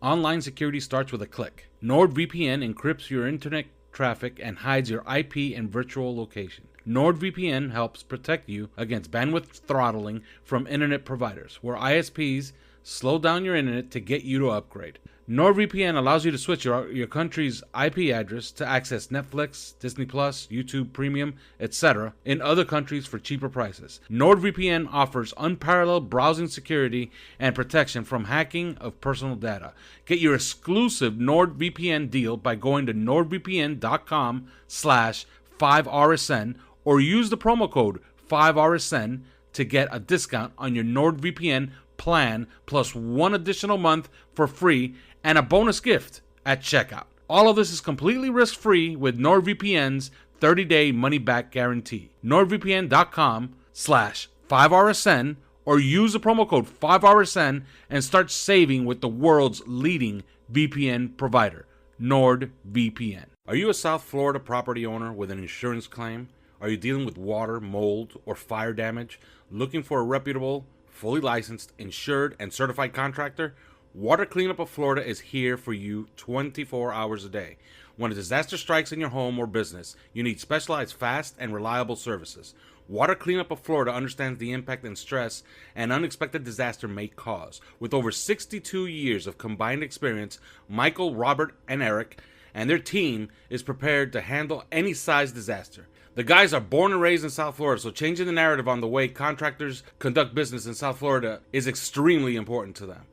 online security starts with a click. NordVPN encrypts your internet traffic and hides your IP and virtual location. NordVPN helps protect you against bandwidth throttling from internet providers, where ISPs slow down your internet to get you to upgrade. NordVPN allows you to switch your country's IP address to access Netflix, Disney+, YouTube Premium, etc. in other countries for cheaper prices. NordVPN offers unparalleled browsing security and protection from hacking of personal data. Get your exclusive NordVPN deal by going to nordvpn.com/5RSN or use the promo code 5RSN to get a discount on your NordVPN plan plus one additional month for free and a bonus gift at checkout. All of this is completely risk-free with NordVPN's 30-day money-back guarantee. NordVPN.com/5RSN or use the promo code 5RSN and start saving with the world's leading VPN provider, NordVPN. Are you a South Florida property owner with an insurance claim? Are you dealing with water, mold, or fire damage? Looking for a reputable, fully licensed, insured, and certified contractor? Water Cleanup of Florida is here for you 24 hours a day. When a disaster strikes in your home or business, you need specialized, fast, and reliable services. Water Cleanup of Florida understands the impact and stress an unexpected disaster may cause. With over 62 years of combined experience, Michael, Robert, and Eric and their team is prepared to handle any size disaster. The guys are born and raised in South Florida, so changing the narrative on the way contractors conduct business in South Florida is extremely important to them.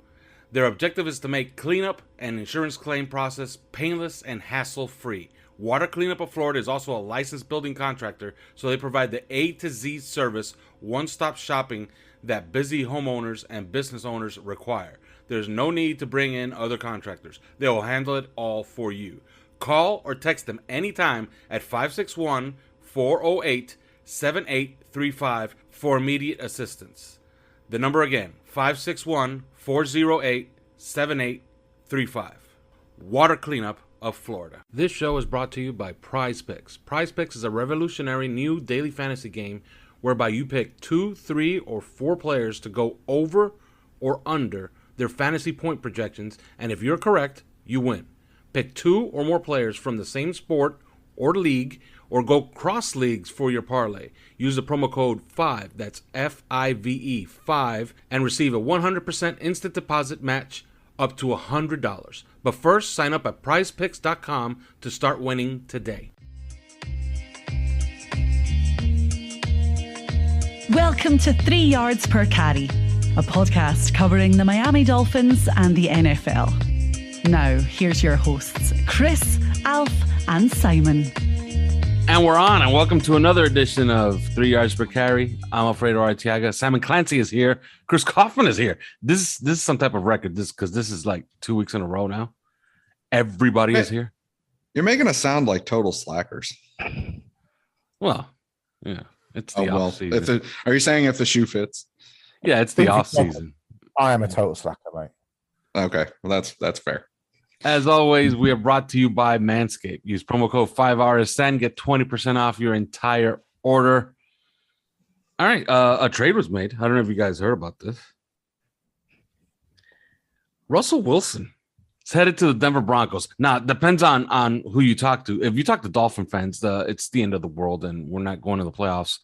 Their objective is to make cleanup and insurance claim process painless and hassle-free. Water Cleanup of Florida is also a licensed building contractor, so they provide the A to Z service, one-stop shopping that busy homeowners and business owners require. There's no need to bring in other contractors. They will handle it all for you. Call or text them anytime at 561-408-7835 for immediate assistance. The number again, 561-408-7835. Water Cleanup of Florida. This show is brought to you by Prize Picks. Prize Picks is a revolutionary new daily fantasy game whereby you pick 2, 3, or 4 players to go over or under their fantasy point projections, and if you're correct, you win. Pick 2 or more players from the same sport or league, or go cross leagues for your parlay. Use the promo code 5, that's FIVE, 5, and receive a 100% instant deposit match up to $100. But first, sign up at prizepicks.com to start winning today. Welcome to 3 Yards Per Carry, a podcast covering the Miami Dolphins and the NFL. Now, here's your hosts, Chris, Alf, and Simon. And we're on, and welcome to another edition of 3 Yards Per Carry. I'm Alfredo Artiaga. Simon Clancy is here. Chris Kaufman is here. This is some type of record, because this is like 2 weeks in a row now. Everybody is here. You're making us sound like total slackers. Well, yeah, it's the off season. Are you saying if the shoe fits? Yeah, it's the off season. I am a total slacker, mate. Okay, well that's fair. As always, we are brought to you by Manscaped. Use promo code 5RSN, get 20% off your entire order. All right, a trade was made. I don't know if you guys heard about this. Russell Wilson is headed to the Denver Broncos. Now, it depends on who you talk to. If you talk to Dolphin fans, it's the end of the world, and we're not going to the playoffs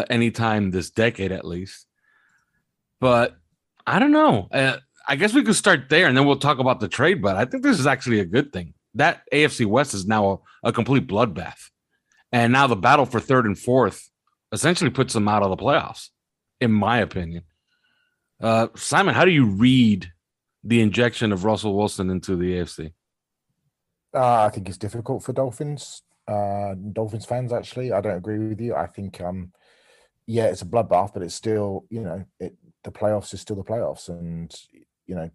anytime this decade at least. But I don't know. I guess we could start there, and then we'll talk about the trade, but I think this is actually a good thing. That AFC West is now a complete bloodbath. And now the battle for third and fourth essentially puts them out of the playoffs, in my opinion. Simon, how do you read the injection of Russell Wilson into the AFC? I think it's difficult for Dolphins fans, actually. I don't agree with you. I think, it's a bloodbath, but it's still, the playoffs is still the playoffs. And,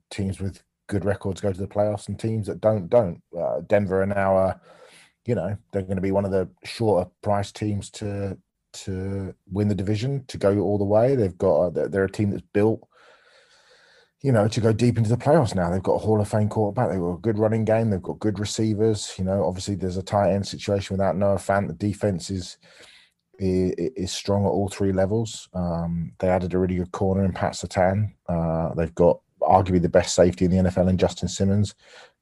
teams with good records go to the playoffs and teams that don't. Denver are now, they're going to be one of the shorter price teams to win the division, to go all the way. They're a team that's built, to go deep into the playoffs now. They've got a Hall of Fame quarterback. They've got a good running game. They've got good receivers. Obviously there's a tight end situation without Noah Fant. The defense is strong at all three levels. They added a really good corner in Pat Surtain. They've got arguably the best safety in the NFL in Justin Simmons,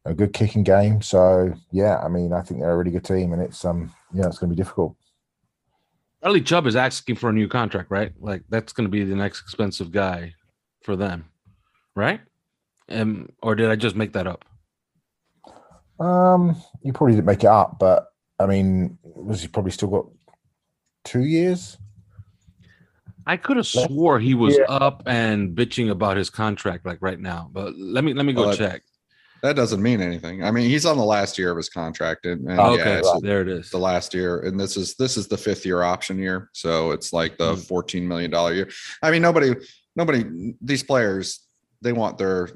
a good kicking game. So yeah, I mean, I think they're a really good team, and it's it's going to be difficult. Bradley Chubb is asking for a new contract, right? Like that's going to be the next expensive guy for them, right? Or did I just make that up? You probably didn't make it up, but I mean, was he probably still got 2 years? I could have swore he was up and bitching about his contract like right now, but let me go check. That doesn't mean anything. I mean, he's on the last year of his contract, and okay, there it is. The last year, and this is the 5th year option year, so it's like the $14 million year. I mean, nobody, these players, they want their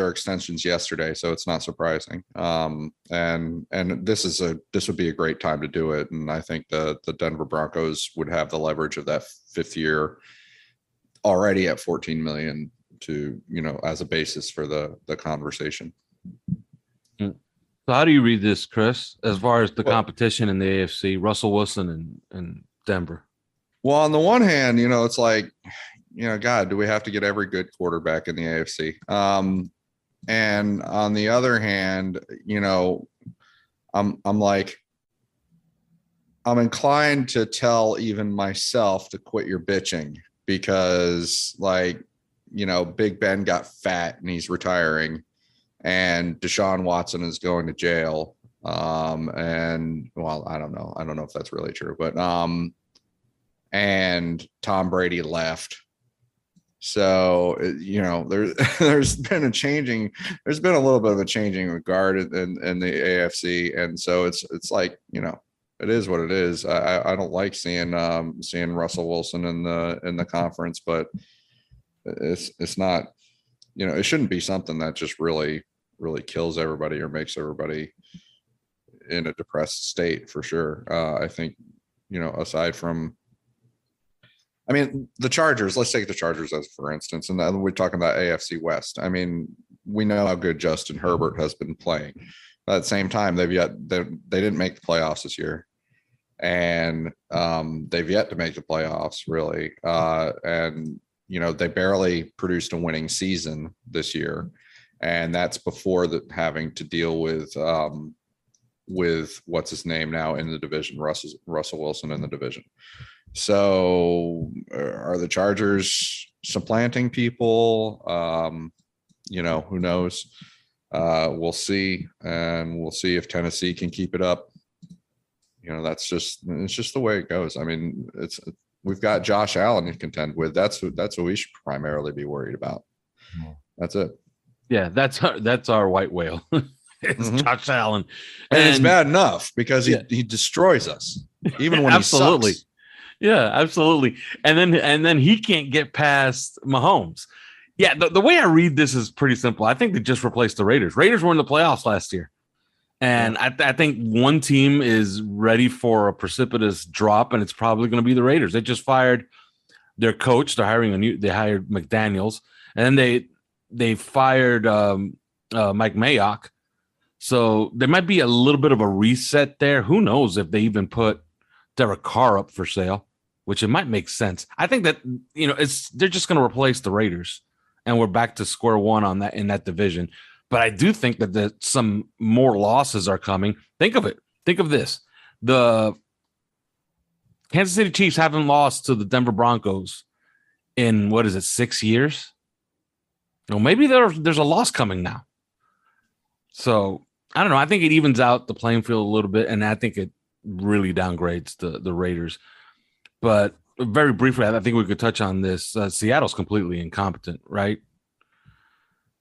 extensions yesterday, so it's not surprising. And this would be a great time to do it, and I think the Denver Broncos would have the leverage of that 5th year already at $14 million to, as a basis for the conversation. So how do you read this, Chris, as far as the competition in the AFC, Russell Wilson and Denver? Well, on the one hand, it's like, God, do we have to get every good quarterback in the AFC? And on the other hand, I'm inclined to tell even myself to quit your bitching because, Big Ben got fat and he's retiring. And Deshaun Watson is going to jail. And well, I don't know if that's really true, but and Tom Brady left. So, there's been a little bit of a changing of guard in the AFC. And so it's like, it is what it is. I don't like seeing Russell Wilson in the conference, but it's not, it shouldn't be something that just really kills everybody or makes everybody in a depressed state for sure. I think, aside from, the Chargers, let's take the Chargers as for instance, and then we're talking about AFC West. I mean, we know how good Justin Herbert has been playing. But at the same time, they didn't make the playoffs this year. And they've yet to make the playoffs really. And, they barely produced a winning season this year. And that's before having to deal with what's his name now in the division, Russell Wilson in the division. So are the Chargers supplanting people? Who knows? We'll see. And we'll see if Tennessee can keep it up. It's just the way it goes. I mean, we've got Josh Allen to contend with. That's what we should primarily be worried about. That's it. Yeah, that's our white whale. It's Josh Allen, and it's bad enough because he destroys us even when absolutely. He sucks. Yeah, absolutely. And then he can't get past Mahomes. Yeah, the way I read this is pretty simple. I think they just replaced the Raiders. Raiders were in the playoffs last year, and I think one team is ready for a precipitous drop, and it's probably going to be the Raiders. They just fired their coach. They hired McDaniels, and then they fired Mike Mayock. So there might be a little bit of a reset there. Who knows if they even put Derek Carr up for sale, which it might make sense. I think that, they're just going to replace the Raiders and we're back to square one on that in that division. But I do think that some more losses are coming. Think of it. Think of this. The Kansas City Chiefs haven't lost to the Denver Broncos in 6 years? Maybe there's a loss coming now. So I don't know. I think it evens out the playing field a little bit, and I think it really downgrades the Raiders. But very briefly, I think we could touch on this. Seattle's completely incompetent, right,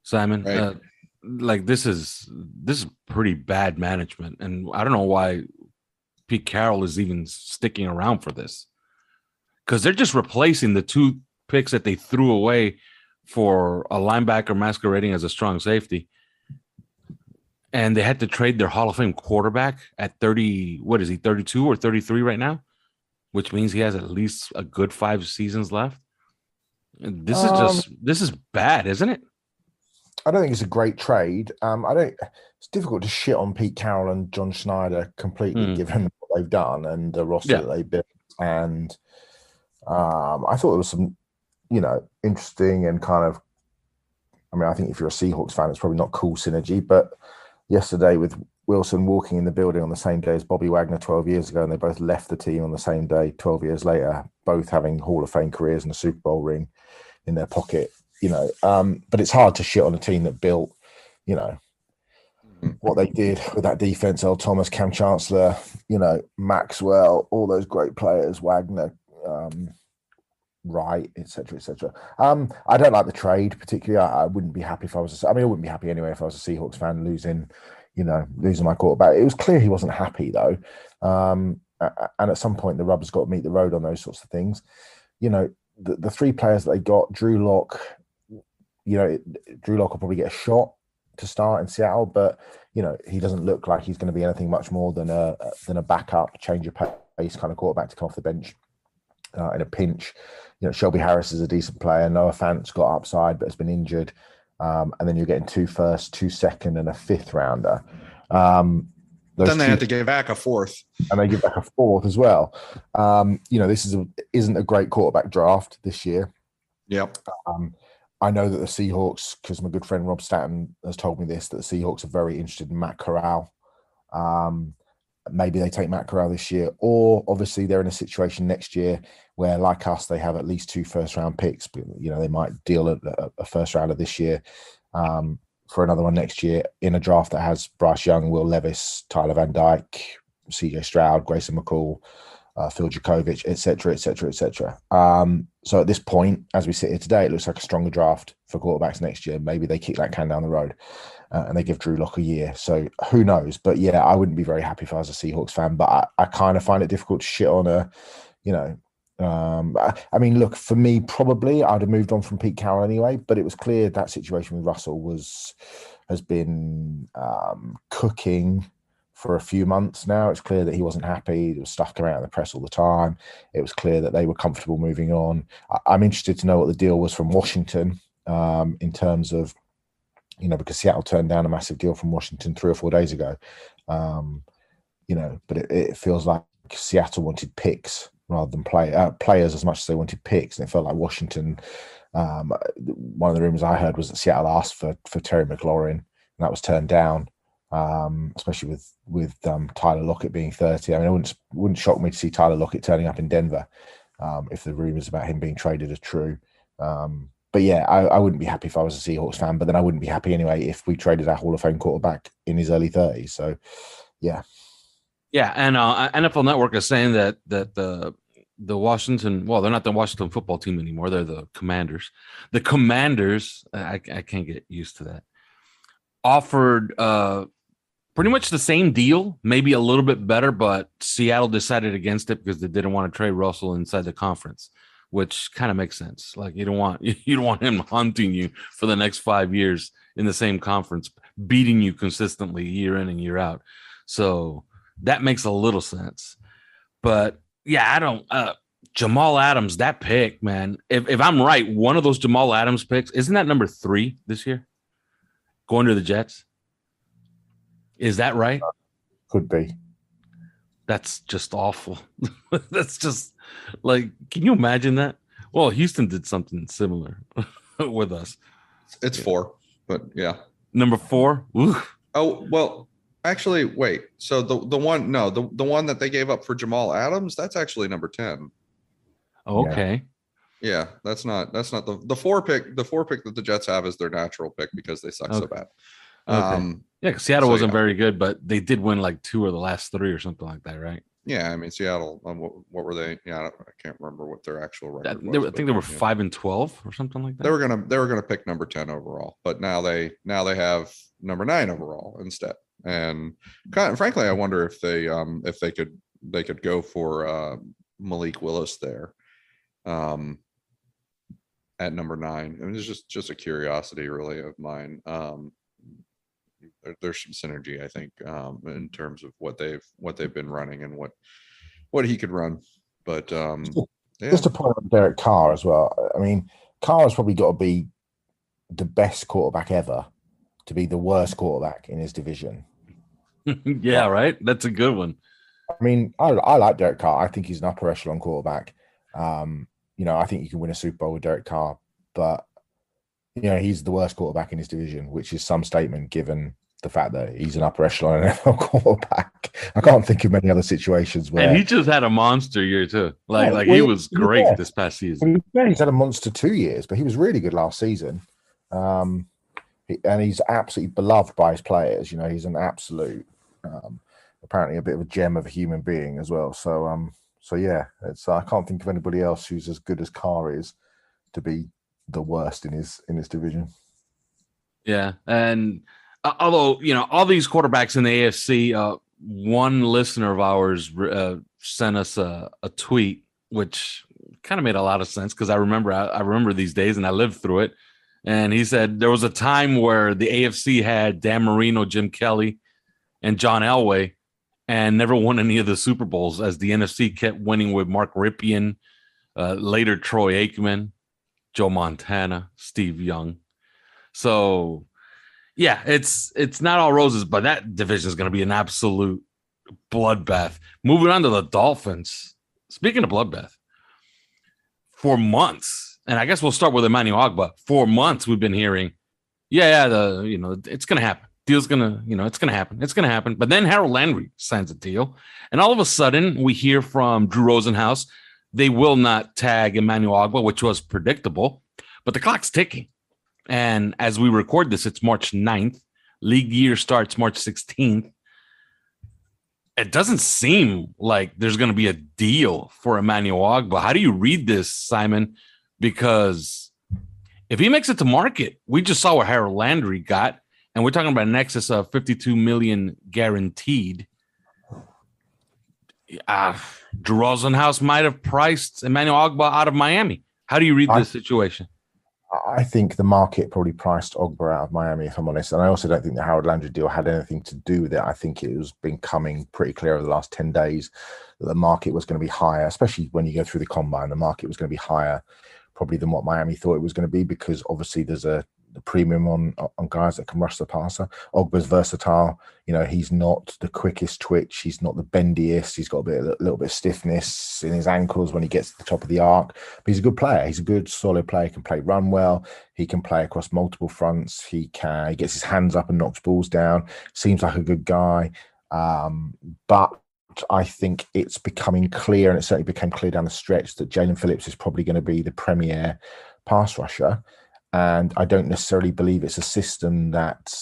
Simon? Right. This is pretty bad management, and I don't know why Pete Carroll is even sticking around for this, because they're just replacing the 2 picks that they threw away for a linebacker masquerading as a strong safety. And they had to trade their Hall of Fame quarterback at 30. What is he, 32 or 33 right now? Which means he has at least a good 5 seasons left. And this is bad, isn't it? I don't think it's a great trade. It's difficult to shit on Pete Carroll and John Schneider completely, given what they've done and the roster that they built. And I thought there was some, interesting and kind of I mean, I think if you're a Seahawks fan, it's probably not cool synergy. But yesterday, with Wilson walking in the building on the same day as Bobby Wagner 12 years ago, and they both left the team on the same day 12 years later, both having Hall of Fame careers and a Super Bowl ring in their pocket, but it's hard to shit on a team that built, what they did with that defense, Earl Thomas, Cam Chancellor, Maxwell, all those great players, Wagner, Wright, etc., etc. I don't like the trade particularly. I wouldn't be happy if I was. I wouldn't be happy anyway if I was a Seahawks fan losing my quarterback. It was clear he wasn't happy though, and at some point the rubber's got to meet the road on those sorts of things. The three players that they got, Drew Lock. Drew Lock will probably get a shot to start in Seattle, but he doesn't look like he's going to be anything much more than a backup, change of pace kind of quarterback to come off the bench in a pinch. Shelby Harris is a decent player. Noah Fant's got upside, but has been injured. And then you're getting 2 firsts, 2 second, and a 5th rounder. Then they had to give back a 4th, and they give back a 4th as well. This isn't a great quarterback draft this year. Yep. I know that the Seahawks, because my good friend Rob Stanton has told me this, that the Seahawks are very interested in Matt Corral. Maybe they take Matt Corral this year, or obviously they're in a situation next year where, like us, they have at least 2 first-round picks. But, they might deal a first rounder this year for another one next year in a draft that has Bryce Young, Will Levis, Tyler Van Dyke, CJ Stroud, Grayson McCall, Phil Djokovic, etc., etc., etc. So at this point, as we sit here today, it looks like a stronger draft for quarterbacks next year. Maybe they kick that can down the road and they give Drew Lock a year. So who knows? But yeah, I wouldn't be very happy if I was a Seahawks fan. But I kind of find it difficult to shit on look, for me, probably I'd have moved on from Pete Carroll anyway. But it was clear that situation with Russell has been cooking for a few months now. It's clear that he wasn't happy. There was stuff coming out of the press all the time. It was clear that they were comfortable moving on. I'm interested to know what the deal was from Washington in terms of, because Seattle turned down a massive deal from Washington 3 or 4 days ago. But it feels like Seattle wanted picks rather than players as much as they wanted picks. And it felt like Washington, one of the rumors I heard was that Seattle asked for Terry McLaurin, and that was turned down. Especially with Tyler Lockett being 30. It wouldn't shock me to see Tyler Lockett turning up in Denver if the rumors about him being traded are true. But yeah, I wouldn't be happy if I was a Seahawks fan, but then I wouldn't be happy anyway if we traded our Hall of Fame quarterback in his early 30s. So yeah. Yeah, and NFL Network is saying that the Washington, well, they're not the Washington football team anymore. They're the Commanders. The Commanders, I can't get used to that, offered pretty much the same deal, maybe a little bit better, but Seattle decided against it because they didn't want to trade Russell inside the conference, which kind of makes sense. Like you don't want him hunting you for the next 5 years in the same conference, beating you consistently year in and year out. So that makes a little sense. But yeah, I don't Jamal Adams, that pick, man. If I'm right, one of those Jamal Adams picks, isn't that number 3 this year? Going to the Jets. Is that right? Could be. That's just awful. That's just like, can you imagine that? Well, Houston did something similar with us. It's 4, but yeah. Number 4? Ooh. Oh, well, actually, wait. So the one that they gave up for Jamal Adams, that's actually number 10. Okay. Yeah, that's not the 4 pick. The 4 pick that the Jets have is their natural pick because they suck so bad. Okay. Yeah, because Seattle wasn't very good, but they did win like 2 of the last 3 or something like that, right? Yeah, Seattle. What were they? Yeah, I can't remember what their actual record was. I think they were 5-12 or something like that. They were gonna pick number 10 overall, but now they have number 9 overall instead. And frankly, I wonder if they could go for Malik Willis there. At number 9. It's just a curiosity really of mine. There's some synergy, I think, in terms of what they've been running and what he could run. But just to point out Derek Carr as well. Carr has probably got to be the best quarterback ever to be the worst quarterback in his division. Yeah, right. That's a good one. I like Derek Carr. I think he's an upper echelon quarterback. I think you can win a Super Bowl with Derek Carr, but he's the worst quarterback in his division, which is some statement given the fact that he's an upper echelon NFL quarterback. I can't think of many other situations where. And he just had a monster year too. He was great this past season. He's had a monster 2 years, but he was really good last season. And he's absolutely beloved by his players. He's an absolute, apparently a bit of a gem of a human being as well. So yeah, I can't think of anybody else who's as good as Carr is to be the worst in his division. Yeah, and although all these quarterbacks in the AFC, one listener of ours sent us a tweet, which kind of made a lot of sense because I remember these days and I lived through it. And he said there was a time where the AFC had Dan Marino, Jim Kelly, and John Elway, and never won any of the Super Bowls, as the NFC kept winning with Mark Ripien, later Troy Aikman, Joe Montana, Steve Young. So, yeah, it's not all roses, but that division is going to be an absolute bloodbath. Moving on to the Dolphins. Speaking of bloodbath, for months, and I guess we'll start with Emmanuel Ogbah. For months, we've been hearing, it's going to happen. Deal's going to, it's going to happen. It's going to happen. But then Harold Landry signs a deal. And all of a sudden, we hear from Drew Rosenhaus, they will not tag Emmanuel Ogbah, which was predictable. But the clock's ticking. And as we record this, it's March 9th. League year starts March 16th. It doesn't seem like there's going to be a deal for Emmanuel Ogbah. How do you read this, Simon? Because if he makes it to market, we just saw what Harold Landry got, and we're talking about an excess of $52 million guaranteed. Drew Rosenhaus might have priced Emmanuel Ogbah out of Miami. How do you read this situation? I think the market probably priced Ogbah out of Miami, if I'm honest. And I also don't think the Harold Landry deal had anything to do with it. I think it was been coming pretty clear over the last 10 days that the market was going to be higher, especially when you go through the combine. The market was going to be higher probably than what Miami thought it was going to be, because obviously there's the premium on guys that can rush the passer. Ogbah's versatile. He's not the quickest twitch. He's not the bendiest. He's got a little bit of stiffness in his ankles when he gets to the top of the arc. But he's a good player. He's a good, solid player. He can play run well. He can play across multiple fronts. He gets his hands up and knocks balls down. Seems like a good guy. But I think it's becoming clear, and it certainly became clear down the stretch, that Jalen Phillips is probably going to be the premier pass rusher. And I don't necessarily believe it's a system that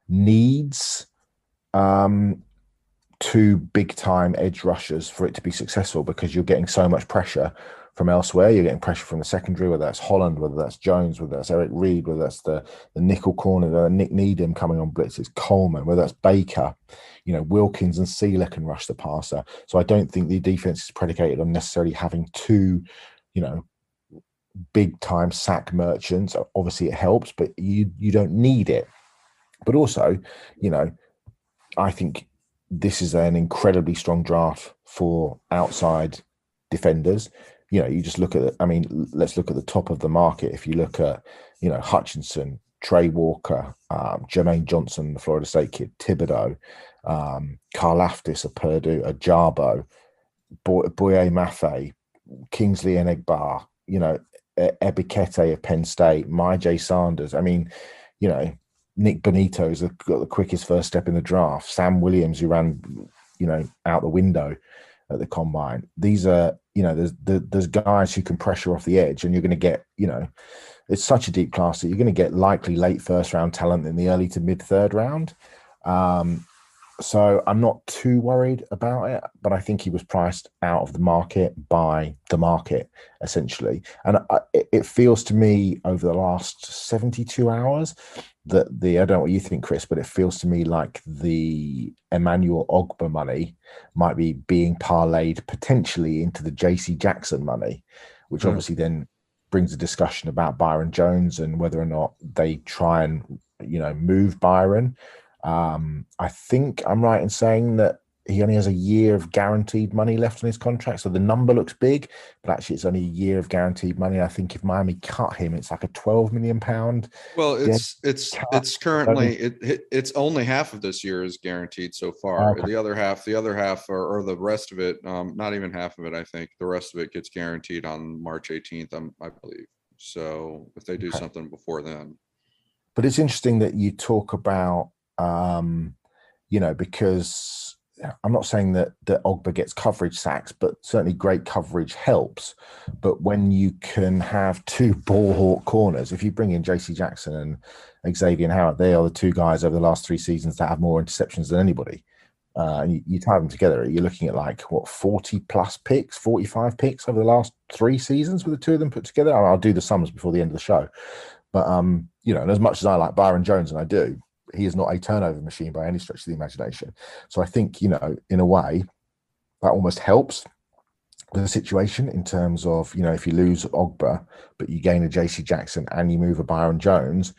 needs two big-time edge rushers for it to be successful, because you're getting so much pressure from elsewhere. You're getting pressure from the secondary, whether that's Holland, whether that's Jones, whether that's Eric Reed, whether that's the nickel corner, Nick Needham coming on blitzes, Coleman, whether that's Baker. Wilkins and Sealer can rush the passer. So I don't think the defense is predicated on necessarily having two, big time sack merchants. Obviously it helps, but you don't need it. But also, I think this is an incredibly strong draft for outside defenders. You just look at let's look at the top of the market. If you look at, Hutchinson, Trey Walker, Jermaine Johnson, the Florida State kid, Thibodeau, Karlaftis of Purdue, Ajabo, Boye Mafe, Kingsley Enegbar, Ebikete of Penn State, Myjai Sanders. Nick Benito's got the quickest first step in the draft. Sam Williams, who ran, out the window at the combine. These are, there's guys who can pressure off the edge, and you're going to get, it's such a deep class that you're going to get likely late first round talent in the early to mid third round. So I'm not too worried about it, but I think he was priced out of the market by the market, essentially. And it feels to me over the last 72 hours that I don't know what you think, Chris, but it feels to me like the Emmanuel Ogbah money might be being parlayed potentially into the JC Jackson money, which obviously then brings a discussion about Byron Jones and whether or not they try and, move Byron. I think I'm right in saying that he only has a year of guaranteed money left on his contract. So the number looks big, but actually it's only a year of guaranteed money. I think if Miami cut him, it's like a £12 million. Well, it's currently it's only half of this year is guaranteed so far. Okay. The other half or the rest of it, not even half of it. I think the rest of it gets guaranteed on March 18th. I believe. So if they do something before then. But it's interesting that you talk about, because I'm not saying that Ogbah gets coverage sacks, but certainly great coverage helps. But when you can have two ball hawk corners, if you bring in JC Jackson and Xavier Howard, they are the two guys over the last 3 seasons that have more interceptions than anybody. And you tie them together, you're looking at 40 plus picks, 45 picks over the last 3 seasons with the two of them put together. I'll do the sums before the end of the show. But, and as much as I like Byron Jones, and I do, he is not a turnover machine by any stretch of the imagination. So I think, in a way, that almost helps the situation in terms of, if you lose Ogbah, but you gain a JC Jackson and you move a Byron Jones,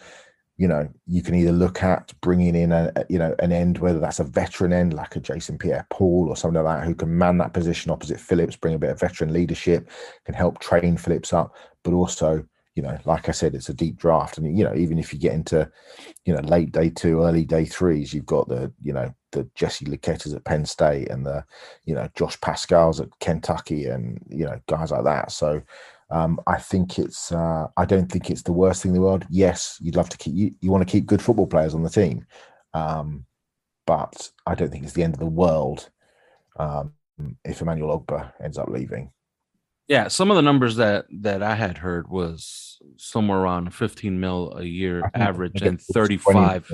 you can either look at bringing in an end, whether that's a veteran end like a Jason Pierre-Paul or something like that, who can man that position opposite Phillips, bring a bit of veteran leadership, can help train Phillips up, but also, like I said, it's a deep draft. And, even if you get into, late day 2, early day 3s, you've got the Jesse Luquettas at Penn State and the, Josh Pascal's at Kentucky and, guys like that. So I think I don't think it's the worst thing in the world. Yes, you'd love to keep, you want to keep good football players on the team. But I don't think it's the end of the world if Emmanuel Ogbah ends up leaving. Yeah, some of the numbers that I had heard was somewhere around 15 mil a year average and 35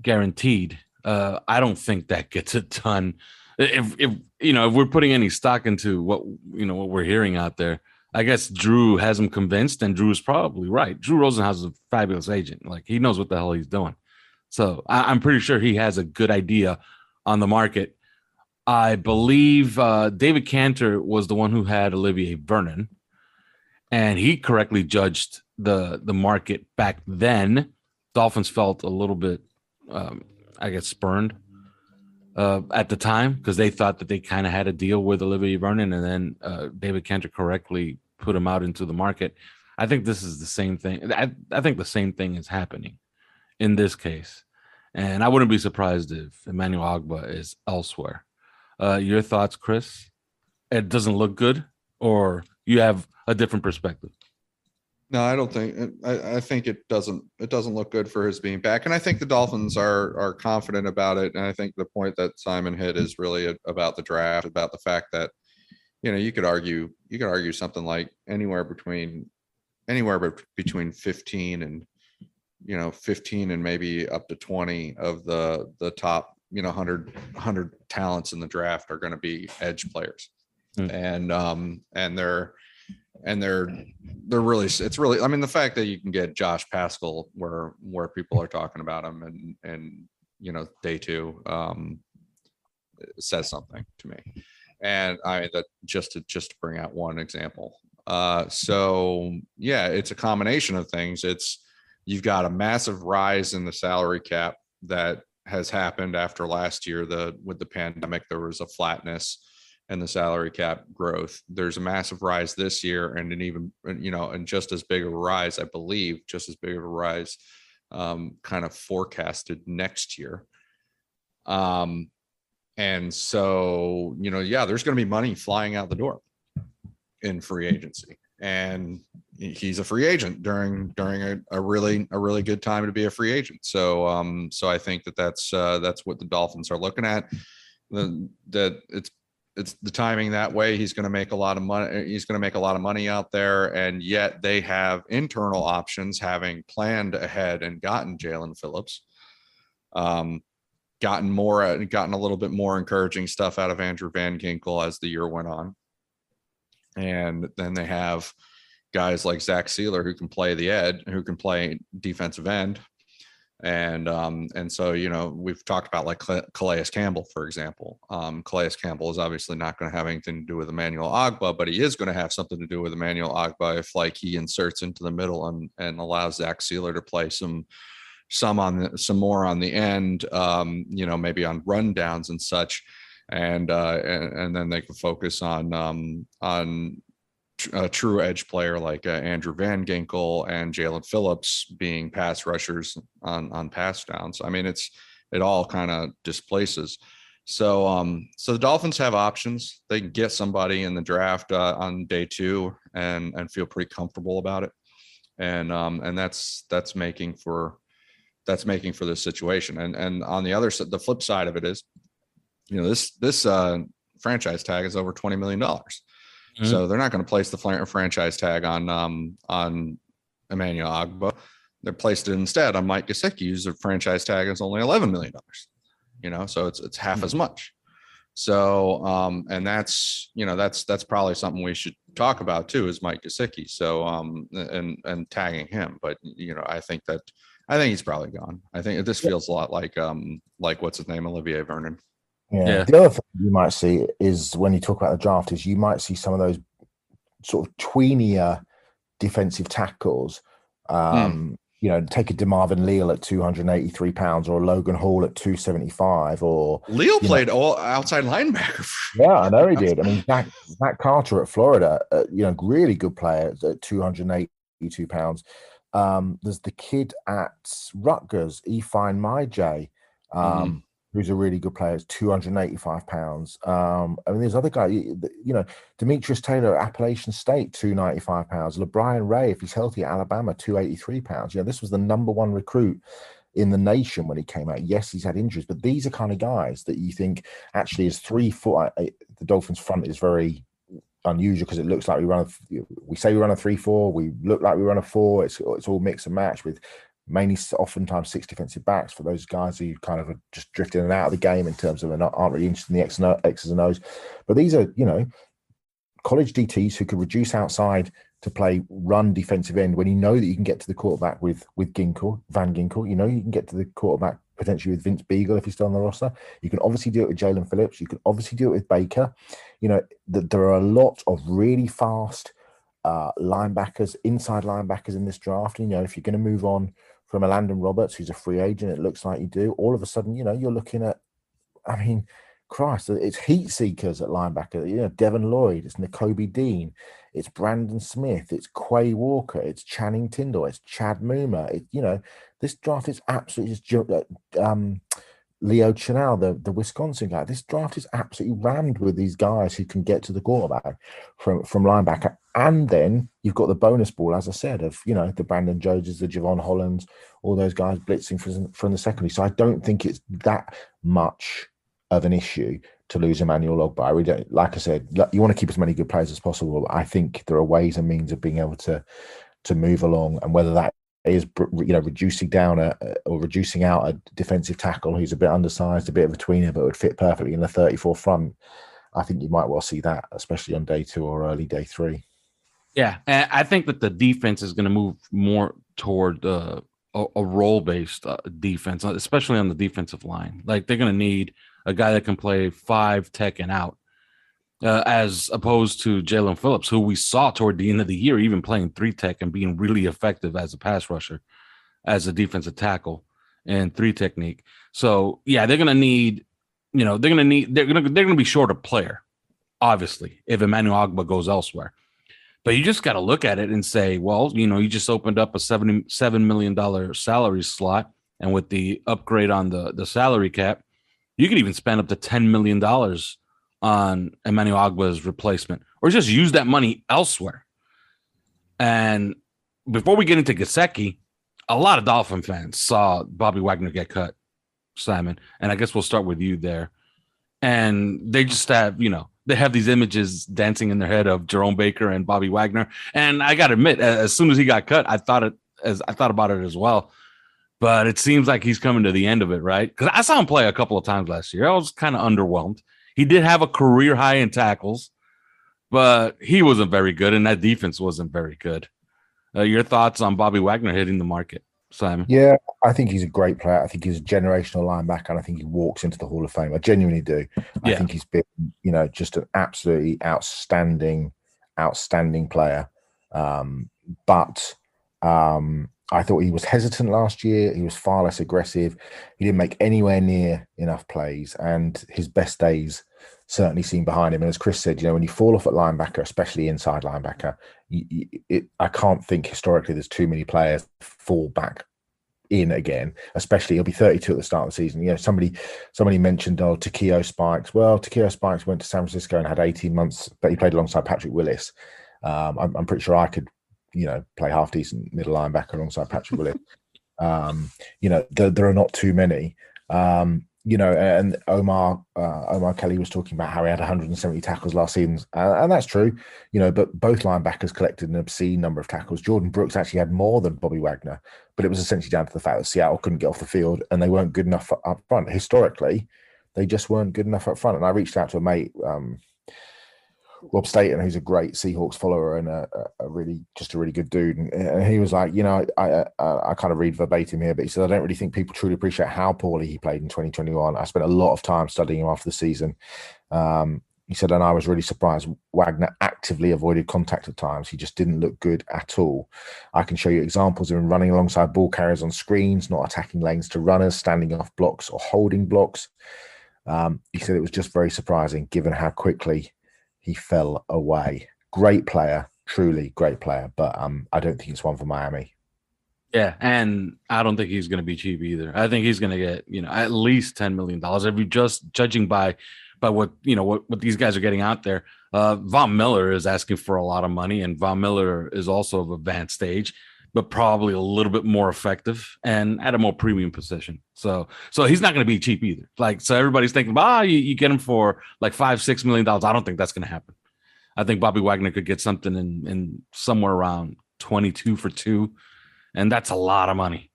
guaranteed. I don't think that gets it done. If we're putting any stock into what we're hearing out there, I guess Drew has him convinced, and Drew is probably right. Drew Rosenhaus is a fabulous agent. Like, he knows what the hell he's doing. So I'm pretty sure he has a good idea on the market. I believe David Cantor was the one who had Olivier Vernon, and he correctly judged the market back then. Dolphins felt a little bit, spurned at the time because they thought that they kind of had a deal with Olivier Vernon, and then David Cantor correctly put him out into the market. I think this is the same thing. I think the same thing is happening in this case, and I wouldn't be surprised if Emmanuel Ogbah is elsewhere. Your thoughts, Chris? It doesn't look good, or you have a different perspective? No, I don't think. I think it doesn't look good for his being back, and I think the Dolphins are confident about it. And I think the point that Simon hit is really about the draft, about the fact that you could argue something like anywhere between 15 and 15 and maybe up to 20 of the top 100 talents in the draft are going to be edge players. And they're really, it's really, I mean, the fact that you can get Josh Pascal where people are talking about him and day 2 says something to me. And that just to bring out one example. So yeah, it's a combination of things. You've got a massive rise in the salary cap that has happened after last year. With the pandemic, there was a flatness in the salary cap growth. There's a massive rise this year, and and just as big of a rise, I believe, kind of forecasted next year. And so, there's going to be money flying out the door in free agency, and he's a free agent during a really good time to be a free agent. So I think that's what the Dolphins are looking at. That it's the timing that way. He's going to make a lot of money. He's going to make a lot of money out there, and yet they have internal options, having planned ahead and gotten Jalen Phillips. Gotten a little bit more encouraging stuff out of Andrew Van Ginkel as the year went on. And then they have guys like Zach Sealer who can play who can play defensive end. And so, we've talked about like Calais Campbell, for example. Calais Campbell is obviously not going to have anything to do with Emmanuel Ogbah, but he is going to have something to do with Emmanuel Ogbah if he inserts into the middle and allows Zach Sealer to play some more on the end, maybe on rundowns and such, and then they can focus on a true edge player like Andrew Van Ginkel and Jalen Phillips being pass rushers on pass downs. I mean, it all kind of displaces So the Dolphins have options. They can get somebody in the draft on day 2 and feel pretty comfortable about it. And that's making for this situation. And on the other side, the flip side of it is, this franchise tag is over $20 million. Mm-hmm. So they're not going to place the franchise tag on Emmanuel Ogbah. They're placed it instead on Mike Gesicki, whose franchise tag is only $11 million. So it's half as much. So and that's probably something we should talk about too, is Mike Gesicki. So and tagging him. But I think he's probably gone. I think this feels a lot like what's his name, Olivier Vernon. Yeah. The other thing you might see is, when you talk about the draft, is you might see some of those sort of tweenier defensive tackles. Take a DeMarvin Leal at 283 pounds, or a Logan Hall at 275, or Leal played all outside linebacker. Yeah, I know he did. I mean, Zach Carter at Florida, really good player at 282 pounds. There's the kid at Rutgers, Efine Maijay, who's a really good player. It's 285 pounds. I mean, there's other guys, Demetrius Taylor at Appalachian State, 295 pounds. LeBrian Ray, if he's healthy, at Alabama, 283 pounds. This was the number 1 recruit in the nation when he came out. Yes, he's had injuries, but these are kind of guys that you think actually is 3 foot. The Dolphins front is very unusual, because it looks like we say we run a 3-4, we look like we run a 4. It's all mix and match, with mainly oftentimes 6 defensive backs for those guys who kind of are just drifting in and out of the game in terms of aren't really interested in the X's and O's. But these are, college DTs who could reduce outside to play run defensive end, when that you can get to the quarterback with Van Ginkel. You can get to the quarterback potentially with Vince Beagle if he's still on the roster. You can obviously do it with Jalen Phillips. You can obviously do it with Baker. There are a lot of really fast linebackers, inside linebackers in this draft. If you're going to move on from a Landon Roberts, who's a free agent, it looks like you do, all of a sudden, you're looking at, Christ, it's heat seekers at linebacker. Devin Lloyd, it's Nakobe Dean, it's Brandon Smith, it's Quay Walker, it's Channing Tindall, it's Chad Muma. This draft is absolutely just Leo Chenal, the Wisconsin guy. This draft is absolutely rammed with these guys who can get to the quarterback from linebacker. And then you've got the bonus ball, as I said, of, the Brandon Joneses, the Javon Hollands, all those guys blitzing from the secondary. So I don't think it's that much of an issue to lose Emmanuel Ogbah. We don't, like I said, you want to keep as many good players as possible, but I think there are ways and means of being able to move along, and whether that is reducing down or reducing out a defensive tackle who's a bit undersized, a bit of a tweener, but would fit perfectly in the 34 front. I think you might well see that, especially on day 2 or early day 3. Yeah, and I think that the defense is going to move more toward a role-based defense, especially on the defensive line. Like, they're going to need a guy that can play 5 tech and out, as opposed to Jalen Phillips, who we saw toward the end of the year even playing 3 tech and being really effective as a pass rusher, as a defensive tackle, and 3 technique. So yeah, they're going to need, they're going to be short a player, obviously, if Emmanuel Ogbah goes elsewhere. But you just got to look at it and say, well, you just opened up a $77 million salary slot, and with the upgrade on the salary cap, you could even spend up to $10 million on Emmanuel Ogbah's replacement, or just use that money elsewhere. And before we get into Gesicki, a lot of Dolphin fans saw Bobby Wagner get cut, Simon, and I guess we'll start with you there. And they just have, they have these images dancing in their head of Jerome Baker and Bobby Wagner. And I got to admit, as soon as he got cut, I thought about it as well. But it seems like he's coming to the end of it, right? Because I saw him play a couple of times last year. I was kind of underwhelmed. He did have a career high in tackles, but he wasn't very good, and that defense wasn't very good. Your thoughts on Bobby Wagner hitting the market, Simon? Yeah, I think he's a great player. I think he's a generational linebacker, and I think he walks into the Hall of Fame. I genuinely do. I think he's been, just an absolutely outstanding player. But I thought he was hesitant last year. He was far less aggressive. He didn't make anywhere near enough plays, and his best days certainly seem behind him. And as Chris said, when you fall off at linebacker, especially inside linebacker, I can't think historically there's too many players fall back in again, especially he'll be 32 at the start of the season. You know, somebody mentioned Takeo Spikes. Well, Takeo Spikes went to San Francisco and had 18 months, but he played alongside Patrick Willis. I'm pretty sure I could, you know, play half decent middle linebacker alongside Patrick Willis. You know, there are not too many. You know, and Omar Kelly was talking about how he had 170 tackles last season, and that's true. You know, but both linebackers collected an obscene number of tackles. Jordan Brooks actually had more than Bobby Wagner, but it was essentially down to the fact that Seattle couldn't get off the field and they weren't good enough up front. Historically, they just weren't good enough up front. And I reached out to a mate, Rob Staten, who's a great Seahawks follower and a really good dude, and he was like, you know, I kind of read verbatim here, but he said, I don't really think people truly appreciate how poorly he played in 2021. I spent a lot of time studying him after the season. He said, and I was really surprised. Wagner actively avoided contact at times. He just didn't look good at all. I can show you examples of him running alongside ball carriers on screens, not attacking lanes to runners, standing off blocks or holding blocks. He said it was just very surprising given how quickly he fell away. Great player, truly great player, but I don't think it's one for Miami. Yeah, and I don't think he's going to be cheap either. I think he's going to get, you know, at least $10 million. If you just judging by what, you know, what these guys are getting out there. Von Miller is asking for a lot of money, and Von Miller is also of advanced stage, but probably a little bit more effective and at a more premium position. So he's not going to be cheap either. Like, so everybody's thinking, you get him for like $5-6 million. I don't think that's going to happen. I think Bobby Wagner could get something in somewhere around 22 for 2. And that's a lot of money,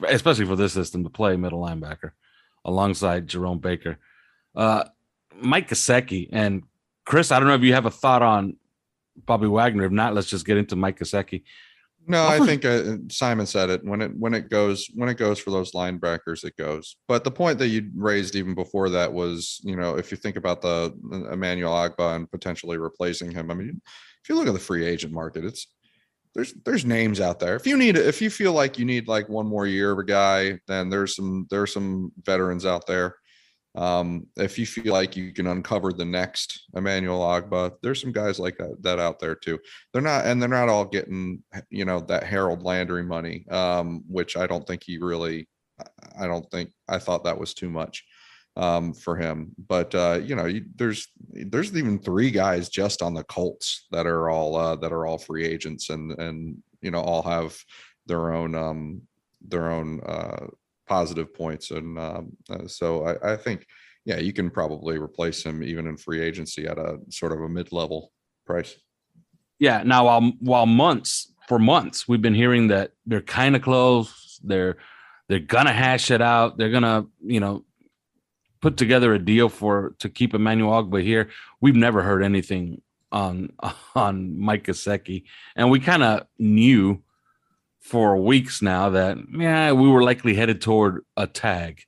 especially for this system to play middle linebacker alongside Jerome Baker. Mike Gesicki, and Chris, I don't know if you have a thought on Bobby Wagner. If not, let's just get into Mike Gesicki. No, I think Simon said it. When it goes for those linebackers, it goes. But the point that you raised even before that was, you know, if you think about the Emmanuel Ogbah and potentially replacing him, I mean, if you look at the free agent market, there's names out there. If you feel like you need like one more year of a guy, then there's some veterans out there. If you feel like you can uncover the next Emmanuel Ogbah, there's some guys like that out there too. They're not all getting, you know, that Harold Landry money, which I don't think I thought that was too much for him. But you know, there's even 3 guys just on the Colts that are all free agents and you know, all have their own positive points. And so I think, yeah, you can probably replace him even in free agency at a sort of a mid-level price. Yeah. Now, while for months, we've been hearing that they're kind of close. They're going to hash it out. They're going to, you know, put together a deal to keep Emmanuel Ogbah here. We've never heard anything on Mike Gesicki. And we kind of knew for weeks now that, yeah, we were likely headed toward a tag.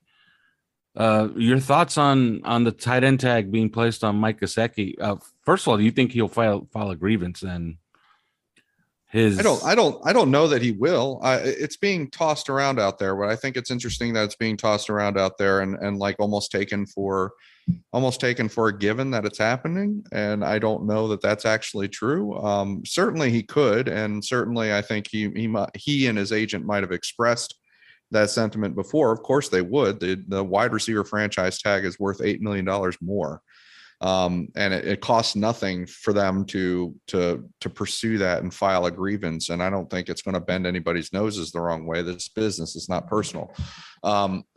Your thoughts on the tight end tag being placed on Mike Gesicki? First of all, do you think he'll file a grievance? And I don't know that he will. It's being tossed around out there, but I think it's interesting that it's being tossed around out there and like almost taken for a given that it's happening. And I don't know that that's actually true. Certainly he could, and certainly I think he and his agent might have expressed that sentiment before. Of course they would. The wide receiver franchise tag is worth $8 million more. And it costs nothing for them to pursue that and file a grievance. And I don't think it's going to bend anybody's noses the wrong way. This business is not personal.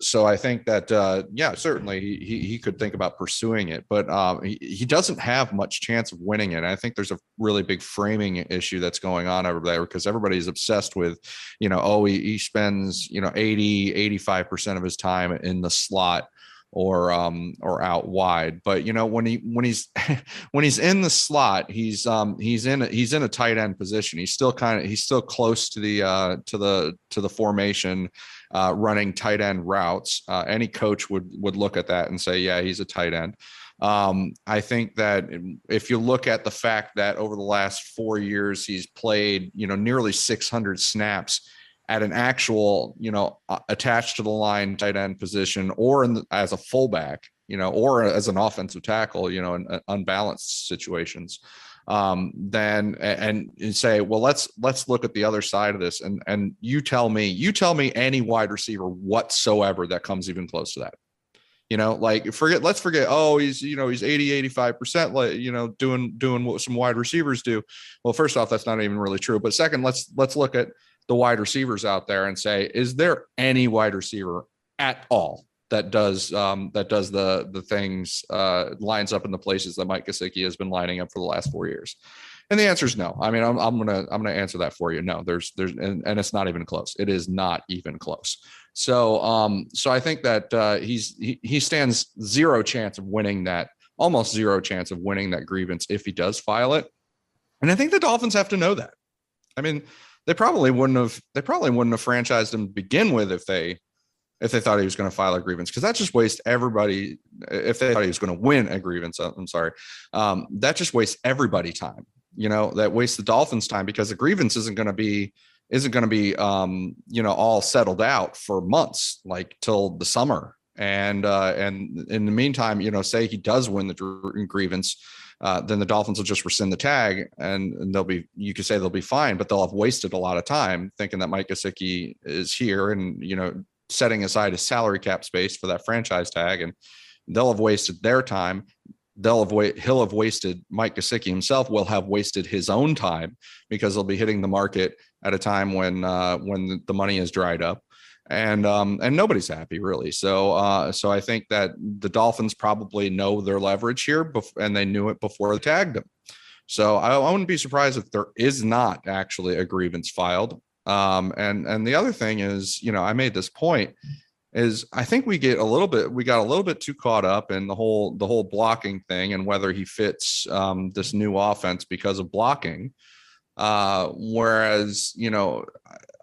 So I think that, yeah, certainly he could think about pursuing it, but he doesn't have much chance of winning it. And I think there's a really big framing issue that's going on over there because everybody's obsessed with, you know, he spends, you know, 85% of his time in the slot or out wide. But you know, when he's in the slot, he's in a tight end position. He's still close to the formation, running tight end routes. Any coach would look at that and say, yeah, he's a tight end. I think that if you look at the fact that over the last 4 years he's played, you know, nearly 600 snaps at an actual, you know, attached to the line tight end position, or as a fullback, you know, or as an offensive tackle, you know, in unbalanced situations. then and say, well, let's look at the other side of this, and you tell me any wide receiver whatsoever that comes even close to that. Like let's forget, oh, he's 80-85%, doing what some wide receivers do. Well, first off, that's not even really true. But second, let's look at the wide receivers out there and say, is there any wide receiver at all that does the things, lines up in the places that Mike Gesicki has been lining up for the last 4 years? And the answer is no. I mean, I'm gonna answer that for you. No, there's and it's not even close. It is not even close. So I think that he stands zero chance of winning that, almost zero chance of winning that grievance if he does file it. And I think the Dolphins have to know that. I mean, they probably wouldn't have franchised him to begin with if they thought he was going to file a grievance, because that just wastes everybody. If they thought he was going to win a grievance, I'm sorry, that just wastes everybody time. That wastes the Dolphins time, because the grievance isn't going to be all settled out for months, like till the summer. And in the meantime, say he does win the grievance, then the Dolphins will just rescind the tag, and you could say they'll be fine, but they'll have wasted a lot of time thinking that Mike Gesicki is here and, setting aside his salary cap space for that franchise tag, and they'll have wasted their time. He'll have wasted, Mike Gesicki himself will have wasted his own time, because he'll be hitting the market at a time when the money is dried up, and nobody's happy, really. So I think that the Dolphins probably know their leverage here, and they knew it before they tagged him. So I wouldn't be surprised if there is not actually a grievance filed. And the other thing is, I made this point, is I think we got a little bit too caught up in the whole blocking thing, and whether he fits this new offense because of blocking. Whereas,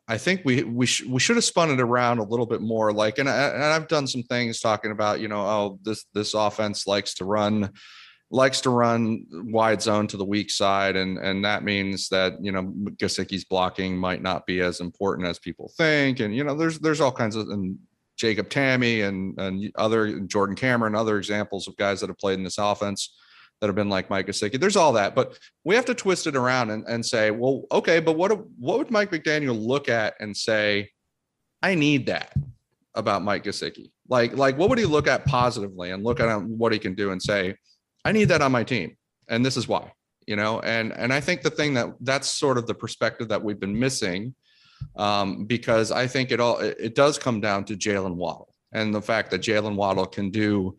I think we should have spun it around a little bit more. Like, and I've done some things talking about, this offense likes to run wide zone to the weak side. And that means that, Gesicki's blocking might not be as important as people think. And, there's all kinds of, and Jacob Tammy and other Jordan Cameron, other examples of guys that have played in this offense that have been like Mike Gesicki. There's all that, but we have to twist it around and say, well, okay, but what would Mike McDaniel look at and say, I need that about Mike Gesicki? Like what would he look at positively and look at what he can do and say, I need that on my team, and this is why, and I think the thing that's sort of the perspective that we've been missing, because I think it does come down to Jalen Waddle, and the fact that Jalen Waddle can do,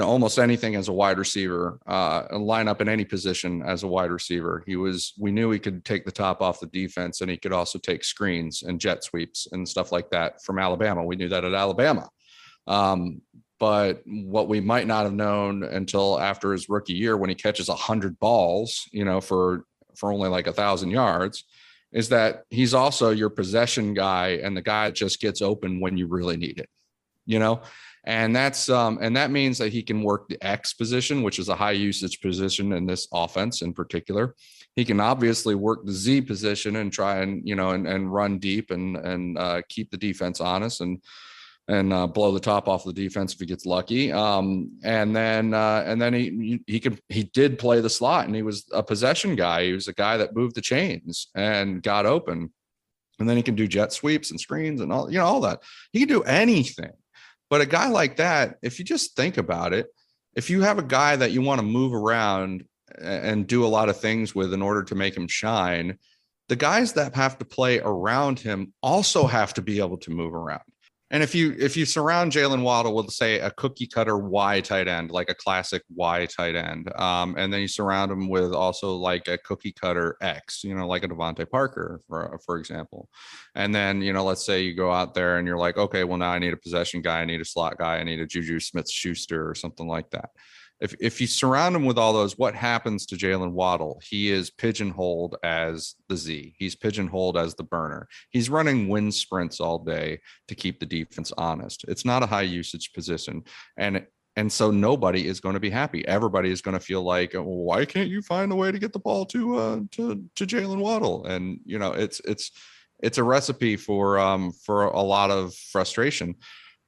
almost anything as a wide receiver, and line up in any position as a wide receiver. We knew he could take the top off the defense, and he could also take screens and jet sweeps and stuff like that from Alabama. We knew that at Alabama. But what we might not have known until after his rookie year, when he catches 100 balls, for only like 1,000 yards, is that he's also your possession guy and the guy that just gets open when you really need it, and that means that he can work the X position, which is a high usage position in this offense in particular. He can obviously work the Z position and try and, and run deep and keep the defense honest and blow the top off the defense if he gets lucky. And then he did play the slot, and he was a possession guy. He was a guy that moved the chains and got open. And then he can do jet sweeps and screens and all, all that. He can do anything. But a guy like that, if you just think about it, if you have a guy that you want to move around and do a lot of things with in order to make him shine, the guys that have to play around him also have to be able to move around. And if you surround Jalen Waddle with, say, a cookie cutter Y tight end, like a classic Y tight end, and then you surround him with also like a cookie cutter X, like a Devontae Parker, for example. And then, let's say you go out there and you're like, okay, well, now I need a possession guy, I need a slot guy, I need a Juju Smith-Schuster or something like that. If you surround him with all those, what happens to Jalen Waddle? He is pigeonholed as the Z. He's pigeonholed as the burner. He's running wind sprints all day to keep the defense honest. It's not a high usage position. And so nobody is going to be happy. Everybody is going to feel like, well, why can't you find a way to get the ball to Jalen Waddle? And, it's a recipe for a lot of frustration.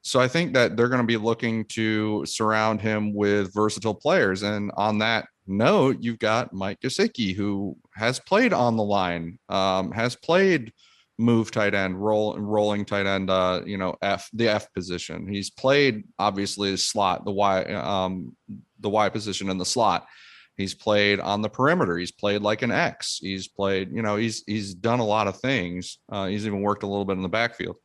So I think that they're going to be looking to surround him with versatile players. And on that, No, you've got Mike Gesicki, who has played on the line, has played move tight end, rolling tight end, the F position. He's played obviously the slot, the Y position in the slot. He's played on the perimeter. He's played like an X. He's played, he's done a lot of things. He's even worked a little bit in the backfield.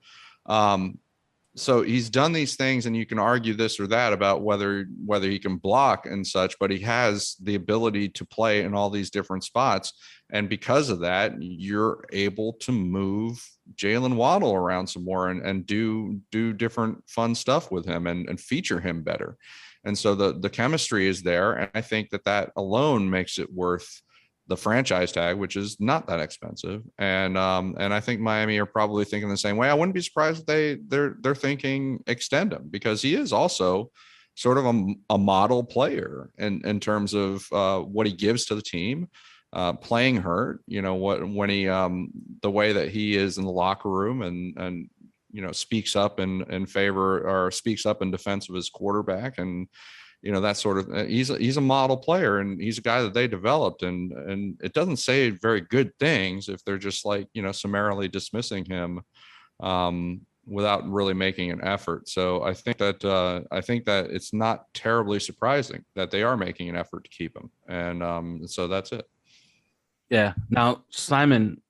So he's done these things, and you can argue this or that about whether he can block and such, but he has the ability to play in all these different spots. And because of that, you're able to move Jalen Waddle around some more and do different fun stuff with him and feature him better. And so the chemistry is there. And I think that alone makes it worth the franchise tag, which is not that expensive. And I think Miami are probably thinking the same way. I wouldn't be surprised if they're thinking extend him, because he is also sort of a model player in terms of what he gives to the team, playing hurt, when he the way that he is in the locker room and speaks up in favor, or speaks up in defense of his quarterback, and that sort of, he's a model player, and he's a guy that they developed, and it doesn't say very good things if they're just like, summarily dismissing him without really making an effort. So I think that it's not terribly surprising that they are making an effort to keep him. And so that's it. Yeah. Now, Simon,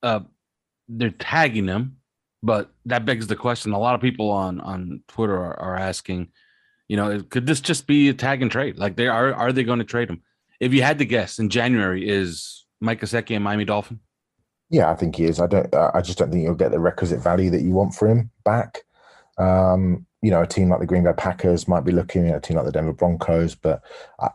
they're tagging him, but that begs the question. A lot of people on Twitter are asking, could this just be a tag and trade? Like, are they going to trade him? If you had to guess, in January, is Mike Gesicki a Miami Dolphin? Yeah, I think he is. I just don't think you'll get the requisite value that you want for him back. A team like the Green Bay Packers might be looking at a team like the Denver Broncos, but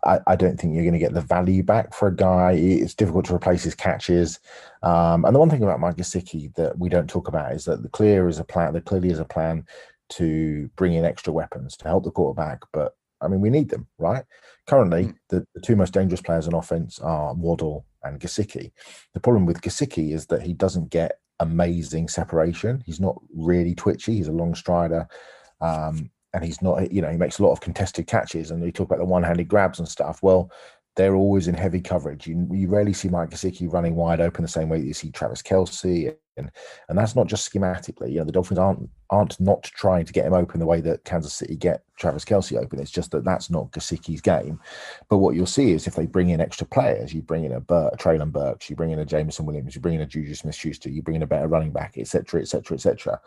I don't think you're going to get the value back for a guy. It's difficult to replace his catches. And the one thing about Mike Gesicki that we don't talk about is that there clearly is a plan to bring in extra weapons to help the quarterback. But I mean, we need them, right? Currently, the two most dangerous players on offense are Waddle and Gesicki. The problem with Gesicki is that he doesn't get amazing separation. He's not really twitchy. He's a long strider. And he's not, he makes a lot of contested catches, and we talk about the one-handed grabs and stuff. Well, they're always in heavy coverage. You rarely see Mike Gesicki running wide open the same way that you see Travis Kelce, and that's not just schematically. The Dolphins aren't not trying to get him open the way that Kansas City get Travis Kelce open. It's just that's not Gesicki's game. But what you'll see is if they bring in extra players, you bring in a Traylon Burks, you bring in a Jameson Williams, you bring in a Juju Smith-Schuster, you bring in a better running back, etc., etc., etc.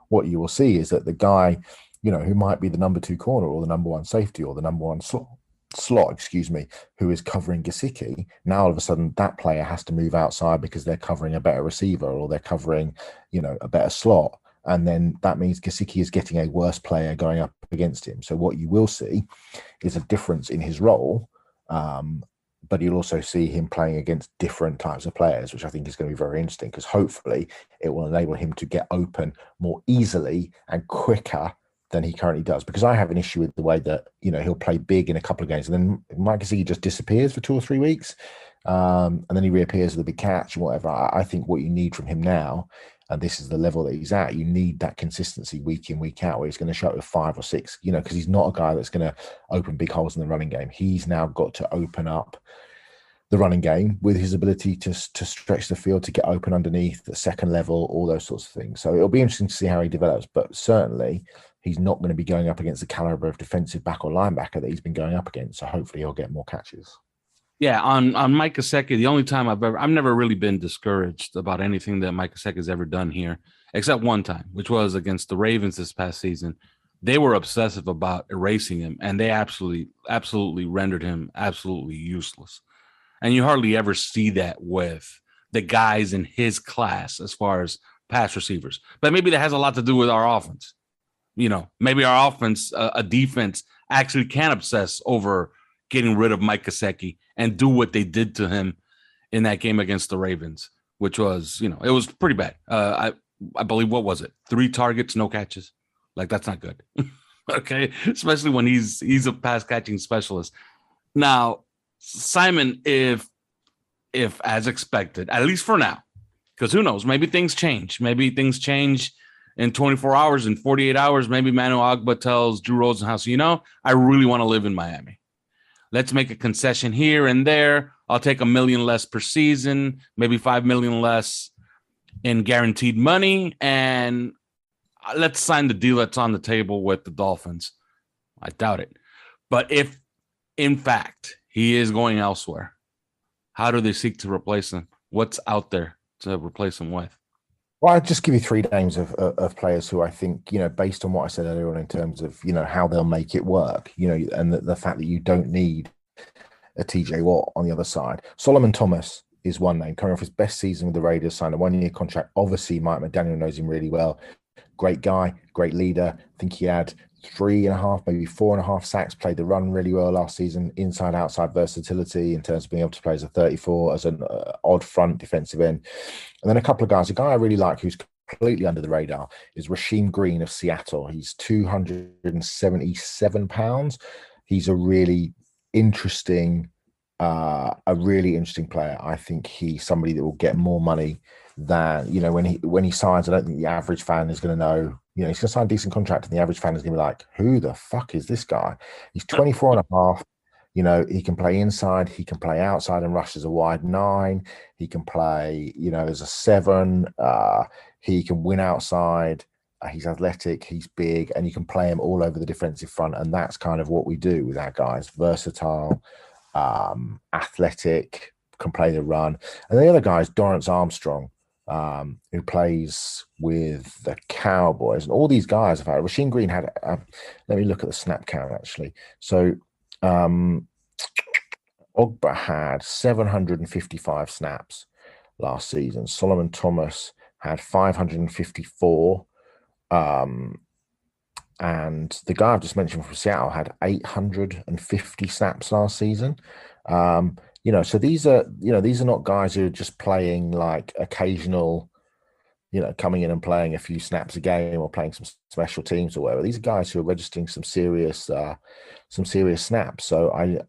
What you will see is that the guy, who might be the number 2 corner or the number 1 safety or the number 1 slot, who is covering Gesicki, now all of a sudden that player has to move outside because they're covering a better receiver or they're covering, a better slot. And then that means Gesicki is getting a worse player going up against him. So what you will see is a difference in his role, but you'll also see him playing against different types of players, which I think is going to be very interesting, because hopefully it will enable him to get open more easily and quicker than he currently does. Because I have an issue with the way that, he'll play big in a couple of games and then Mike Gesicki just disappears for 2 or 3 weeks. And then he reappears with a big catch and whatever. I think what you need from him now, and this is the level that he's at, you need that consistency week in, week out, where he's going to show up with 5 or 6, because he's not a guy that's going to open big holes in the running game. He's now got to open up the running game with his ability to stretch the field, to get open underneath the second level, all those sorts of things. So it'll be interesting to see how he develops, but certainly he's not going to be going up against the caliber of defensive back or linebacker that he's been going up against. So hopefully he'll get more catches. Yeah, on Mike Gesicki, the only time I've never really been discouraged about anything that Mike Gesicki has ever done here, except one time, which was against the Ravens this past season. They were obsessive about erasing him, and they absolutely rendered him absolutely useless. And you hardly ever see that with the guys in his class as far as pass receivers. But maybe that has a lot to do with our offense. Maybe our offense, a defense, actually can obsess over getting rid of Mike Gesicki and do what they did to him in that game against the Ravens, which was, it was pretty bad. I believe, what was it? 3 targets, no catches. Like, that's not good. Okay. Especially when he's a pass catching specialist. Now, Simon, if as expected, at least for now, because who knows, maybe things change. Maybe things change in 24 hours, in 48 hours. Maybe Emmanuel Ogbah tells Drew Rosenhaus, I really want to live in Miami. let's make a concession here and there. I'll take $1 million less per season, maybe $5 million less in guaranteed money, and let's sign the deal that's on the table with the Dolphins. I doubt it. But if, in fact, he is going elsewhere, how do they seek to replace him? What's out there to replace him with? Well, I'll just give you 3 names of players who I think, based on what I said earlier on in terms of, how they'll make it work, and the fact that you don't need a TJ Watt on the other side. Solomon Thomas is one name, coming off his best season with the Raiders, signed a 1-year contract. Obviously, Mike McDaniel knows him really well. Great guy, great leader. I think he had 3.5, maybe 4.5 sacks, played the run really well last season, inside, outside versatility in terms of being able to play as a 34, as an odd front defensive end. And then a couple of guys, a guy I really like who's completely under the radar is Rasheem Green of Seattle. He's 277 pounds. He's a really interesting player. I think he's somebody that will get more money than, when he signs. I don't think the average fan is going to know, he's going to sign a decent contract and the average fan is going to be like, who the fuck is this guy? He's 24.5. He can play inside, he can play outside and rush as a wide 9. He can play, as a 7. He can win outside. He's athletic, he's big, and you can play him all over the defensive front. And that's kind of what we do with our guys. Versatile, athletic, can play the run. And the other guy is Dorrance Armstrong, who plays with the Cowboys. And all these guys have had. Rasheem Green had, let me look at the snap count actually. So Ogbah had 755 snaps last season. Solomon Thomas had 554. And the guy I've just mentioned from Seattle had 850 snaps last season. So these are not guys who are just playing like occasional, coming in and playing a few snaps a game or playing some special teams or whatever. These are guys who are registering some serious snaps. So I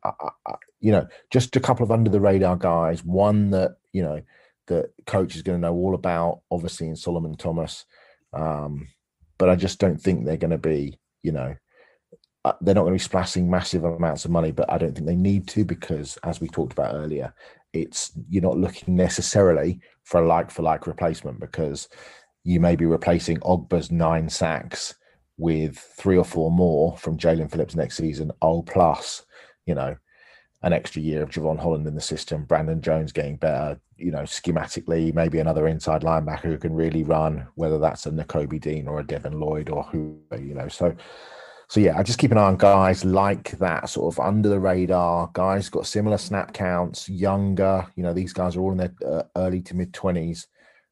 just a couple of under the radar guys. One that the coach is going to know all about, obviously, in Solomon Thomas. But I just don't think they're going to be, they're not going to be splashing massive amounts of money, but I don't think they need to, because as we talked about earlier, you're not looking necessarily for a like-for-like replacement, because you may be replacing Ogbah's 9 sacks with 3 or 4 more from Jalen Phillips next season. Plus, an extra year of Javon Holland in the system, Brandon Jones getting better, schematically, maybe another inside linebacker who can really run, whether that's a Nakobe Dean or a Devin Lloyd or who, So yeah, I just keep an eye on guys like that, sort of under the radar, guys got similar snap counts, younger, these guys are all in their early to mid 20s.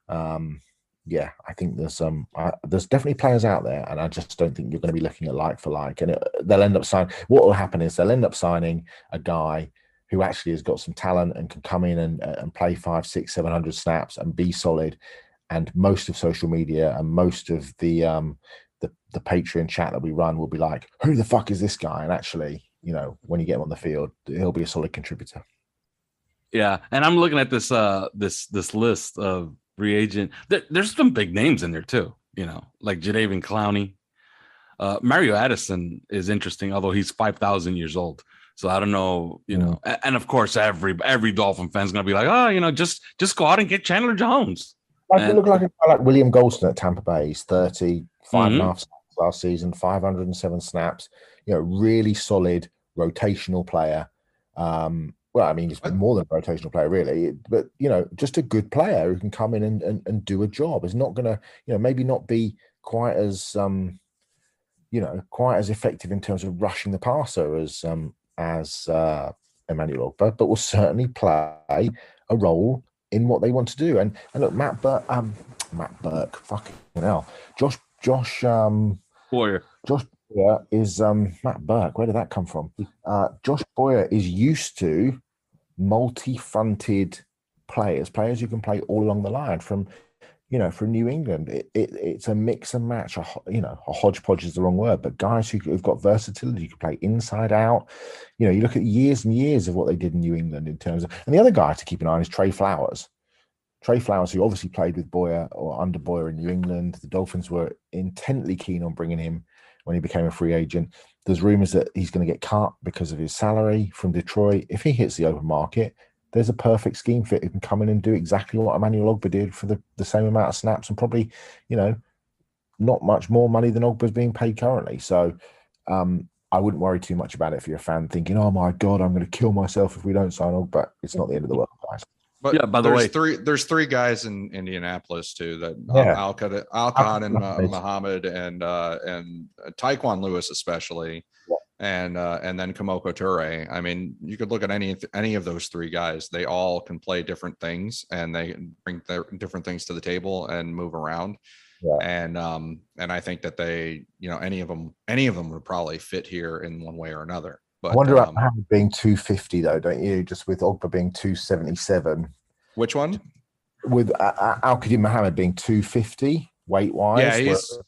I think there's definitely players out there, and I just don't think you're going to be looking at like for like. And they'll end up signing. What will happen is they'll end up signing a guy who actually has got some talent and can come in and play 500, 600, 700 snaps and be solid. And most of social media and most of the Patreon chat that we run will be like, who the fuck is this guy? And actually, when you get him on the field, he'll be a solid contributor. Yeah, and I'm looking at this this list of free agent. There's some big names in there too, like Jadeveon Clowney. Mario Addison is interesting, although he's 5,000 years old. So I don't know, and of course every Dolphin fan's gonna be like, just go out and get Chandler Jones. It look like a guy like William Golston at Tampa Bay. He's 30, 5.5 snaps last season, 507 snaps. Really solid rotational player. Well, I mean, he's more than a rotational player, really. But, just a good player who can come in and do a job. Is not going to, maybe not be quite as, quite as effective in terms of rushing the passer as Emmanuel Ogbah, but will certainly play a role in what they want to do. And look, Matt Burke, fucking hell. Josh Boyer. Josh Boyer is Matt Burke. Where did that come from? Josh Boyer is used to multi-fronted players who can play all along the line from New England. It's a mix and match. A hodgepodge is the wrong word, but guys who've got versatility, you can play inside out. You look at years and years of what they did in New England in terms of, and the other guy to keep an eye on is Trey Flowers. Trey Flowers, who obviously played with Boyer or under Boyer in New England. The Dolphins were intently keen on bringing him when he became a free agent. There's rumors that he's going to get cut because of his salary from Detroit. If he hits the open market, there's a perfect scheme fit. He can come in and do exactly what Emmanuel Ogbah did for the same amount of snaps and probably, not much more money than Ogbah's being paid currently. So I wouldn't worry too much about it if you're a fan thinking, oh my God, I'm going to kill myself if we don't sign Ogbah. It's not the end of the world, guys. But yeah, by the way, there's three guys in Indianapolis too that Alcott and Muhammad and Taekwon Lewis especially, and then Kamoko Toure. I mean, you could look at any of those three guys. They all can play different things, and they bring their different things to the table and move around. Yeah. And I think that they, any of them would probably fit here in one way or another. But I wonder about Muhammad being 250 though, don't you? Just with Ogbah being 277. Which one? With Al-Qadim Muhammad being 250 weight wise.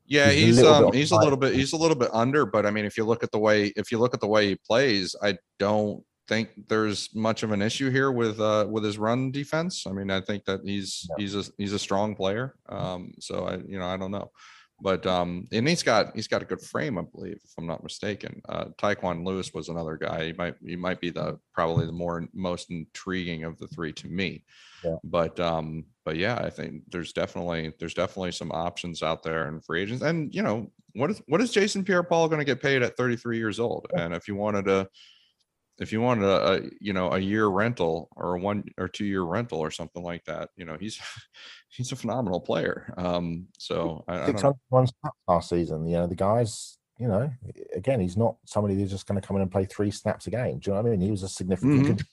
Yeah, he's a little bit under. But I mean, if you look at the way he plays, I don't think there's much of an issue here with his run defense. I mean, I think that he's a strong player. So I don't know. But and he's got a good frame, I believe, if I'm not mistaken. Taekwon Lewis was another guy. He might be probably the most intriguing of the three to me. Yeah. But yeah, I think there's definitely some options out there in free agents. And what is Jason Pierre-Paul going to get paid at 33 years old? And if you wanted a year rental or a 1 or 2 year rental or something like that, he's a phenomenal player. So I don't know. Last season, the guys, again, he's not somebody who's just going to come in and play 3 snaps a game. Do you know what I mean? He was a significant contributor.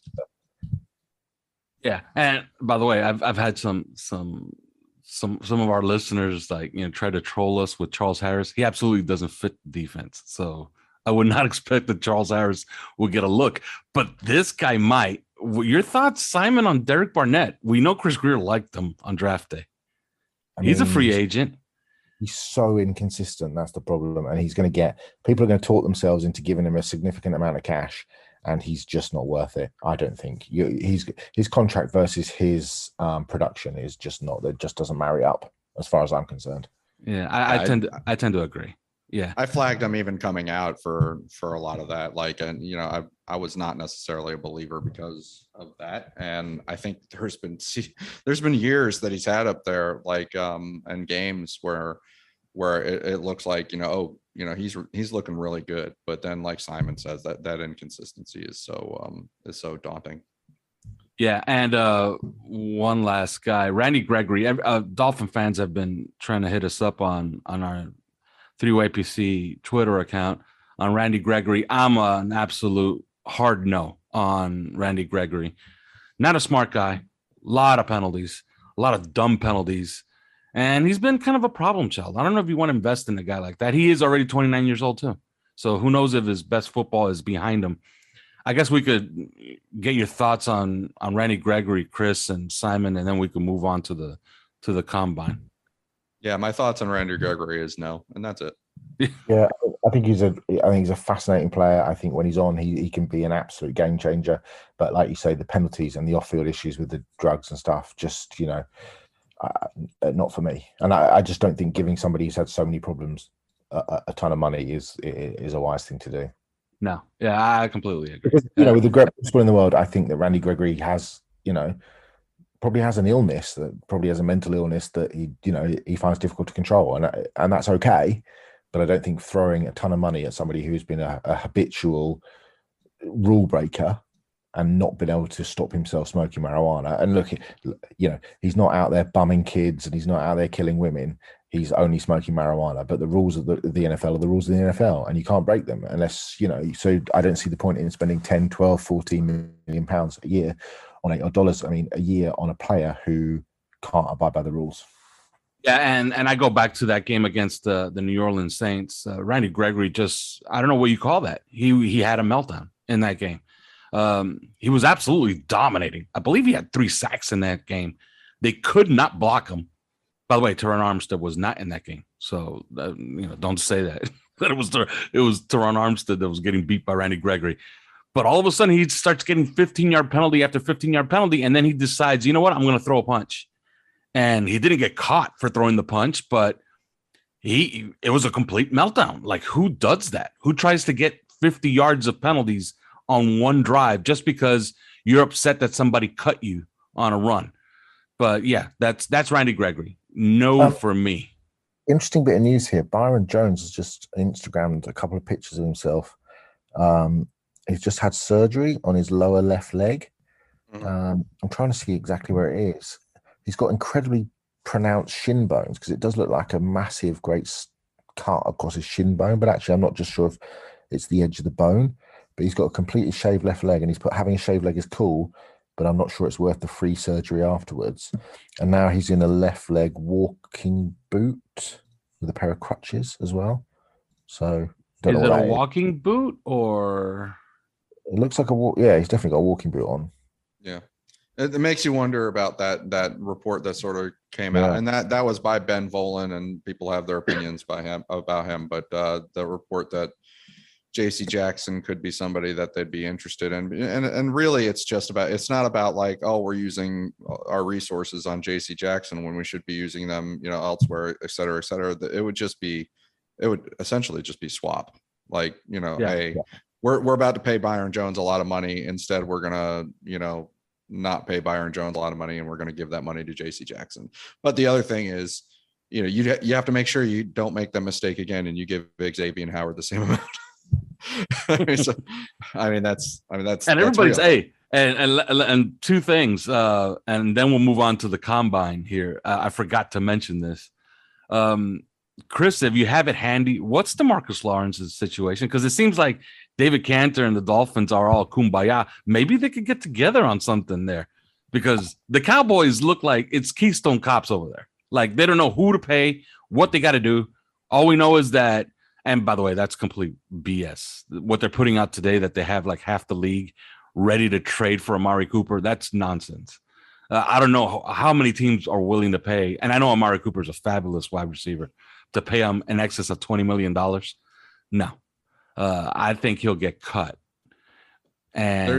Yeah, and by the way, I've had some of our listeners try to troll us with Charles Harris. He absolutely doesn't fit the defense, so I would not expect that Charles Harris will get a look, but this guy might. Your thoughts, Simon, on Derek Barnett? We know Chris Greer liked him on draft day. He's a free agent. He's so inconsistent. That's the problem. And people are going to talk themselves into giving him a significant amount of cash, and he's just not worth it. I don't think his contract versus his production is just not. That just doesn't marry up as far as I'm concerned. Yeah, I tend to agree. Yeah, I flagged him even coming out for a lot of that. I was not necessarily a believer because of that, and I think there's been years that he's had up there and games where it looks like he's looking really good, but then like Simon says that inconsistency is so daunting. Yeah, and one last guy, Randy Gregory. Dolphin fans have been trying to hit us up on our 3-Way PC Twitter account on Randy Gregory. I'm an absolute hard no on Randy Gregory. Not a smart guy. A lot of penalties, a lot of dumb penalties. And he's been kind of a problem child. I don't know if you want to invest in a guy like that. He is already 29 years old too. So who knows if his best football is behind him. I guess we could get your thoughts on Randy Gregory, Chris and Simon, and then we can move on to the combine. Yeah, my thoughts on Randy Gregory is no, and that's it. Yeah, I think he's a fascinating player. I think when he's on, he can be an absolute game changer. But like you say, the penalties and the off-field issues with the drugs and stuff, just not for me. And I just don't think giving somebody who's had so many problems a ton of money is a wise thing to do. No, yeah, I completely agree. Because, with the greatest people in the world, I think that Randy Gregory has, probably has an illness, that probably has a mental illness that he finds difficult to control, and that's okay. But I don't think throwing a ton of money at somebody who's been a habitual rule breaker and not been able to stop himself smoking marijuana. And look, he's not out there bumming kids and he's not out there killing women. He's only smoking marijuana. But the rules of the NFL are the rules of the NFL, and you can't break them unless, so I don't see the point in spending 10, 12, 14 million pounds a year on a year on a player who can't abide by the rules. Yeah, and I go back to that game against the New Orleans Saints. Randy Gregory I don't know what you call that. He had a meltdown in that game. He was absolutely dominating. I believe he had 3 sacks in that game. They could not block him. By the way, Teron Armstead was not in that game. So, don't say that. it was Teron Armstead that was getting beat by Randy Gregory. But all of a sudden, he starts getting 15-yard penalty after 15-yard penalty, and then he decides, you know what, I'm going to throw a punch. And he didn't get caught for throwing the punch, but it was a complete meltdown. Like, who does that? Who tries to get 50 yards of penalties on one drive just because you're upset that somebody cut you on a run? But yeah, that's Randy Gregory. No for me. Interesting bit of news here. Byron Jones has just Instagrammed a couple of pictures of himself. He's just had surgery on his lower left leg. I'm trying to see exactly where it is. He's got incredibly pronounced shin bones, because it does look like a massive, great cut across his shin bone. But actually, I'm not just sure if it's the edge of the bone. But he's got a completely shaved left leg, and he's put having a shaved leg is cool, but I'm not sure it's worth the free surgery afterwards. And now he's in a left leg walking boot with a pair of crutches as well. So is it a walking boot or? It looks like a walk. Yeah, he's definitely got a walking boot on. Yeah, it makes you wonder about that report that sort of came out, and that was by Ben Volen, and people have their opinions about him. But the report that JC Jackson could be somebody that they'd be interested in, and really, it's not about like, oh, we're using our resources on JC Jackson when we should be using them, elsewhere, et cetera, et cetera. It would essentially just be swap, like, We're about to pay Byron Jones a lot of money. Instead, we're gonna, not pay Byron Jones a lot of money, and we're gonna give that money to JC Jackson. But the other thing is, you have to make sure you don't make that mistake again, and you give Xavier Howard the same amount. That's and everybody's and two things, and then we'll move on to the combine here. I forgot to mention this. Chris, if you have it handy, what's Demarcus Lawrence's situation? Because it seems like David Cantor and the Dolphins are all kumbaya. Maybe they could get together on something there, because the Cowboys look like it's Keystone Cops over there. Like, they don't know who to pay, what they got to do. All we know is that, and by the way, that's complete BS. What they're putting out today, that they have like half the league ready to trade for Amari Cooper, that's nonsense. I don't know how many teams are willing to pay. And I know Amari Cooper is a fabulous wide receiver, to pay him in excess of $20 million. No, I think he'll get cut. And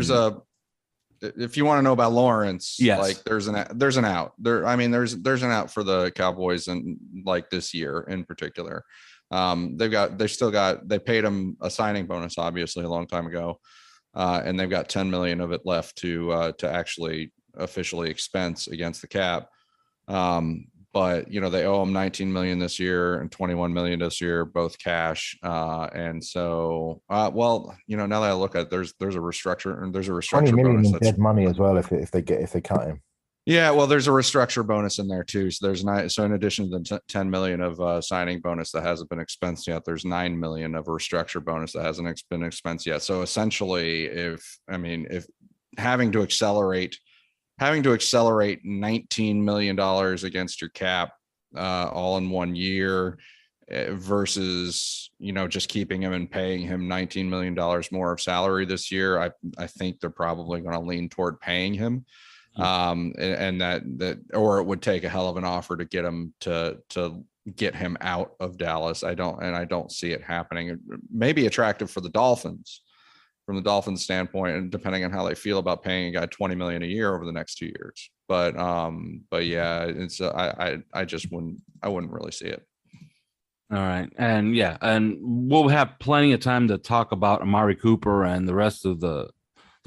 if you want to know about Lawrence, yes, like there's an out there. I mean, there's an out for the Cowboys, and like this year in particular, they paid him a signing bonus, obviously, a long time ago. And they've got 10 million of it left to actually officially expense against the cap. But they owe him 19 million this year and 21 million this year, both cash. And so, now that I look at it, there's a restructure, and there's a restructure 20 million bonus. In dead money as well if they cut him. Yeah, well, there's a restructure bonus in there too. So in addition to the 10 million of signing bonus that hasn't been expensed yet, there's 9 million of a restructure bonus that hasn't been expensed yet. So essentially, if having to accelerate $19 million against your cap all in 1 year versus, just keeping him and paying him $19 million more of salary this year, I think they're probably going to lean toward paying him. And that, or it would take a hell of an offer to get him to get him out of Dallas. I don't see it happening. It may be attractive for the Dolphins, from the Dolphins standpoint, and depending on how they feel about paying a guy $20 million a year over the next 2 years. But yeah, it's I wouldn't really see it. All right. And yeah, and we'll have plenty of time to talk about Amari Cooper and the rest of the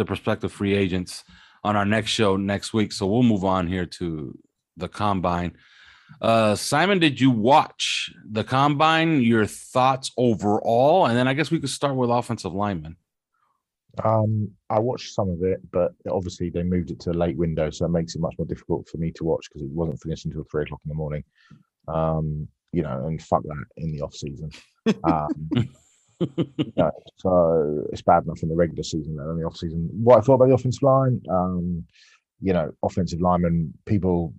prospective free agents on our next show next week. So we'll move on here to the combine. Simon, did you watch the combine? Your thoughts overall? And then I guess we could start with offensive linemen. I watched some of it, but obviously they moved it to a late window, so it makes it much more difficult for me to watch because it wasn't finished until 3:00 in the morning. And fuck that in the off season. So it's bad enough in the regular season and in the off season. What I thought about the offensive line, offensive linemen, people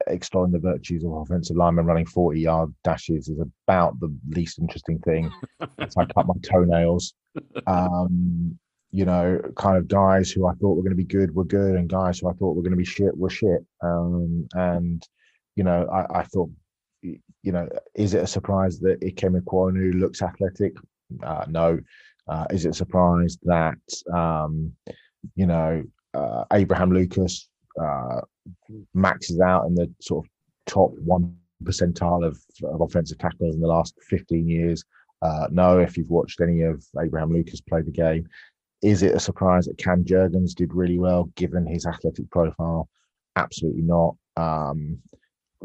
extolling the virtues of offensive linemen running 40-yard dashes is about the least interesting thing. If I cut my toenails. Kind of guys who I thought were going to be good were good, and guys who I thought were going to be shit were shit. I thought, is it a surprise that Ikem Ekwonu looks athletic? No. Is it a surprise that, Abraham Lucas maxes out in the sort of top 1% percentile of offensive tackles in the last 15 years? No. If you've watched any of Abraham Lucas play the game, is it a surprise that Cam Jurgens did really well given his athletic profile? Absolutely not.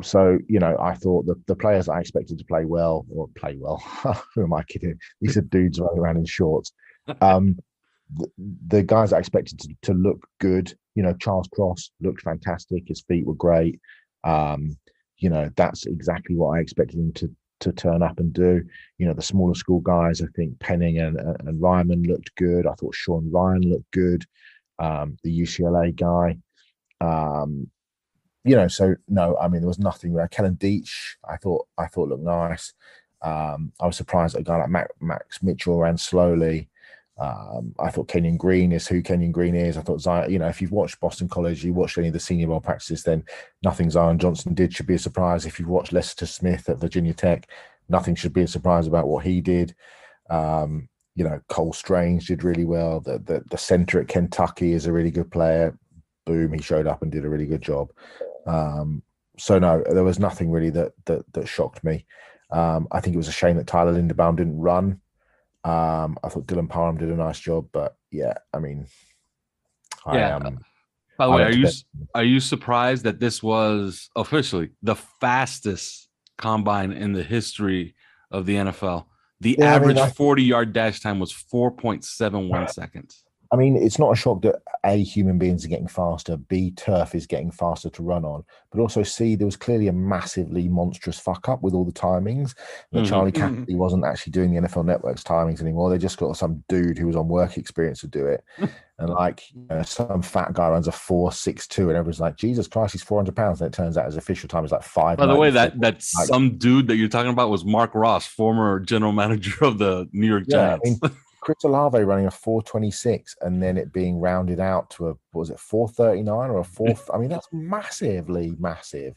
So, I thought the players I expected to play well, who am I kidding? These are dudes running around in shorts. The guys I expected to look good, Charles Cross looked fantastic. His feet were great. That's exactly what I expected him to turn up and do. The smaller school guys, I think Penning and Ryman looked good. I thought Sean Ryan looked good. The UCLA guy. So no, I mean, there was nothing there. Kellen Deitch, I thought looked nice. I was surprised that a guy like Max Mitchell ran slowly. I thought Kenyon Green is who Kenyon Green is. I thought Zion, if you've watched Boston College, you watched any of the senior ball practices, then nothing Zion Johnson did should be a surprise. If you've watched Lester Smith at Virginia Tech, nothing should be a surprise about what he did. Cole Strange did really well. The center at Kentucky is a really good player. Boom, he showed up and did a really good job. So no, there was nothing really that shocked me. I think it was a shame that Tyler Linderbaum didn't run. I thought Dylan Parham did a nice job, but yeah, I mean, By the way, are you surprised that this was officially the fastest combine in the history of the NFL? The average 40-yard dash time was 4.71 seconds. I mean, it's not a shock that A, human beings are getting faster, B, turf is getting faster to run on, but also C, there was clearly a massively monstrous fuck up with all the timings. Charlie Cassidy wasn't actually doing the NFL Network's timings anymore. They just got some dude who was on work experience to do it. And some fat guy runs a 4.62 and everyone's like, Jesus Christ, he's 400 pounds. And it turns out his official time is like 5. By the way, that some dude that you're talking about was Mark Ross, former general manager of the New York Giants. I mean, Chris Olave running a 4.26 and then it being rounded out to a 4.39 or a 4. I mean, that's massively massive.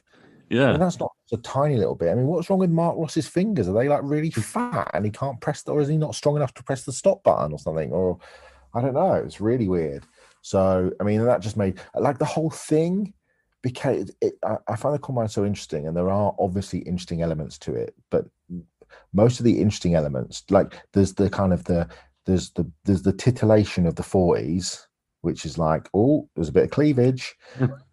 Yeah. And that's not a tiny little bit. I mean, what's wrong with Mark Ross's fingers? Are they like really fat and he can't press or is he not strong enough to press the stop button or something? Or I don't know. It's really weird. So, I mean, that just made like the whole thing became I find the combine so interesting, and there are obviously interesting elements to it, but most of the interesting elements, like there's the kind of there's the titillation of the 40s, which is like, oh, there's a bit of cleavage.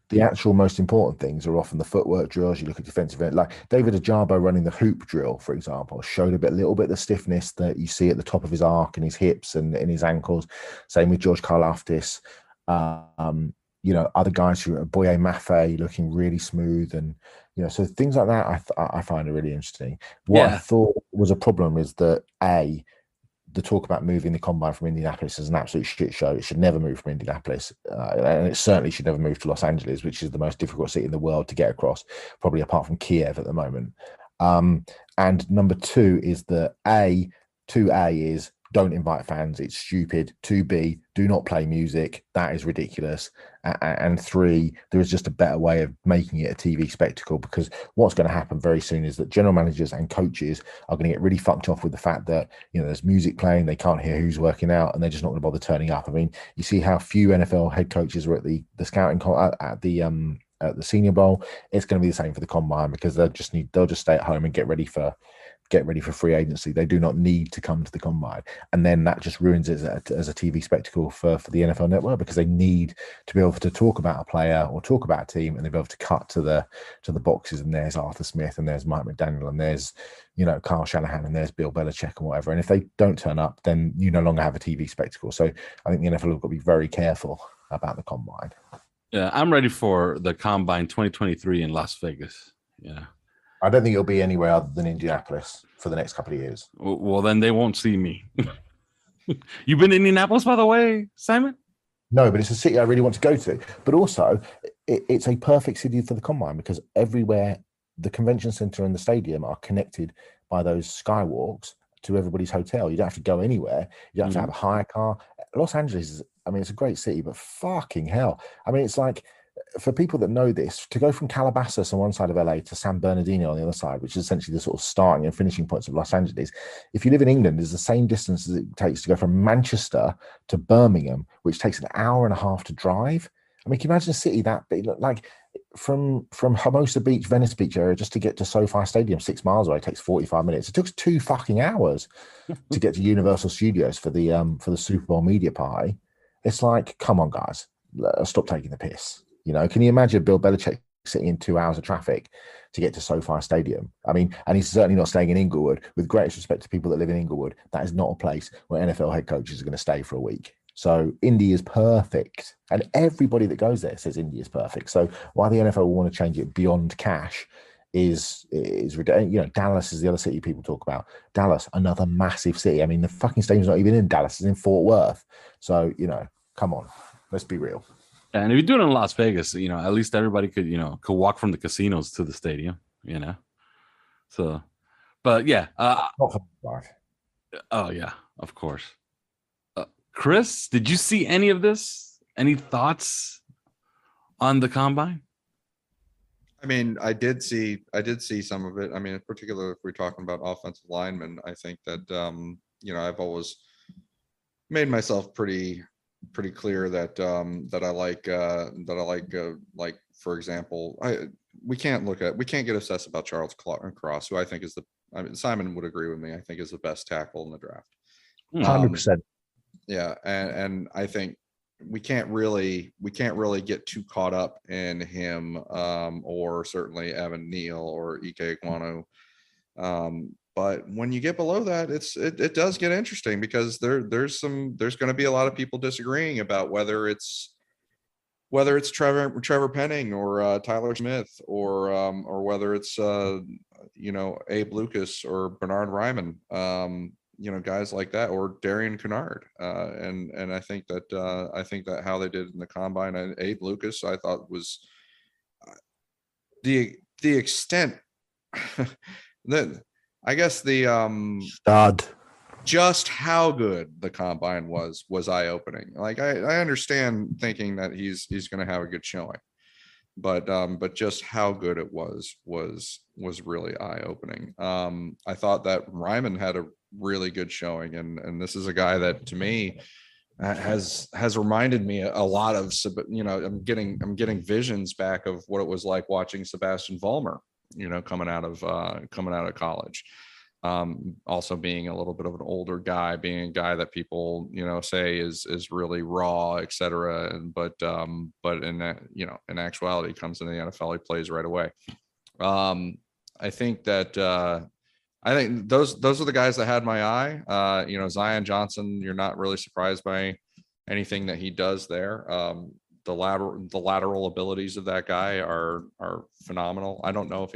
The actual most important things are often the footwork drills. You look at defensive end, like David Ajabo running the hoop drill, for example, showed a little bit of the stiffness that you see at the top of his arc and his hips and in his ankles. Same with George Karlaftis. Other guys who are Boye Mafe looking really smooth, and so things like that I find are really interesting. What I thought was a problem is that the talk about moving the combine from Indianapolis is an absolute shit show. It should never move from Indianapolis, and it certainly should never move to Los Angeles, which is the most difficult city in the world to get across, probably apart from Kiev at the moment. And number two is that 2A is don't invite fans. It's stupid. 2B, do not play music. That is ridiculous. And 3, there is just a better way of making it a TV spectacle, because what's going to happen very soon is that general managers and coaches are going to get really fucked off with the fact that, there's music playing, they can't hear who's working out, and they're just not going to bother turning up. I mean, you see how few NFL head coaches were at the scouting at the Senior Bowl. It's going to be the same for the combine, because they'll just stay at home and get ready for free agency. They do not need to come to the combine, and then that just ruins it as a TV spectacle for the NFL Network, because they need to be able to talk about a player or talk about a team, and they'll be able to cut to the boxes, and there's Arthur Smith and there's Mike McDaniel and there's Kyle Shanahan and there's Bill Belichick and whatever. And if they don't turn up, then you no longer have a TV spectacle. So I think the NFL have got to be very careful about the combine. Yeah, I'm ready for the combine 2023 in Las Vegas. Yeah. I don't think it'll be anywhere other than Indianapolis for the next couple of years. Well, then they won't see me. You've been to Indianapolis, by the way, Simon? No, but it's a city I really want to go to. But also, it's a perfect city for the combine, because everywhere, the convention center and the stadium are connected by those skywalks to everybody's hotel. You don't have to go anywhere. You don't have to have a hire car. Los Angeles is, it's a great city, but fucking hell. It's like, for people that know this, to go from Calabasas on one side of LA to San Bernardino on the other side, which is essentially the sort of starting and finishing points of Los Angeles, if you live in England, is the same distance as it takes to go from Manchester to Birmingham, which takes an hour and a half to drive. I mean, can you imagine a city that big? Like from Hermosa Beach, Venice Beach area, just to get to SoFi Stadium 6 miles away, it takes 45 minutes. It took us 2 fucking hours to get to Universal Studios for the Super Bowl media party. It's like, come on, guys, stop taking the piss. You know, can you imagine Bill Belichick sitting in 2 hours of traffic to get to SoFi Stadium? I mean, and he's certainly not staying in Inglewood. With greatest respect to people that live in Inglewood, that is not a place where NFL head coaches are going to stay for a week. So Indy is perfect, and everybody that goes there says Indy is perfect. So why the NFL will want to change it beyond cash is ridiculous. You know, Dallas is the other city people talk about. Dallas, another massive city. I mean, the fucking stadium's not even in Dallas; it's in Fort Worth. So you know, come on, let's be real. And if you do it in Las Vegas, you know, at least everybody could walk from the casinos to the stadium, you know. So, but yeah. Oh yeah, of course. Chris, did you see any of this? Any thoughts on the combine? I mean, I did see some of it. I mean, in particular, if we're talking about offensive linemen, I think that I've always made myself pretty clear that that I like for example, we can't get obsessed about Charles Cross, who I think is Simon would agree with me, I think is the best tackle in the draft. 100%. Yeah, and I think we can't really get too caught up in him, or certainly Evan Neal or Ike Ekwonu. But when you get below that, it does get interesting, because there's going to be a lot of people disagreeing about whether it's Trevor Penning or Tyler Smith or whether it's Abe Lucas or Bernard Ryman, guys like that, or Darian Kennard, and I think that how they did in the combine, and Abe Lucas, I thought was the extent that I guess stud. Just how good the combine was eye-opening. Like I understand thinking that he's going to have a good showing, but just how good it was really eye-opening. I thought that Ryman had a really good showing, and this is a guy that to me has reminded me a lot of, I'm getting visions back of what it was like watching Sebastian Vollmer, coming out of college. Also being a little bit of an older guy, being a guy that people, say is really raw, et cetera. But in that, in actuality, comes in the NFL, he plays right away. I think that, I think those are the guys that had my eye. Zion Johnson, you're not really surprised by anything that he does there. The lateral abilities of that guy are phenomenal. I don't know if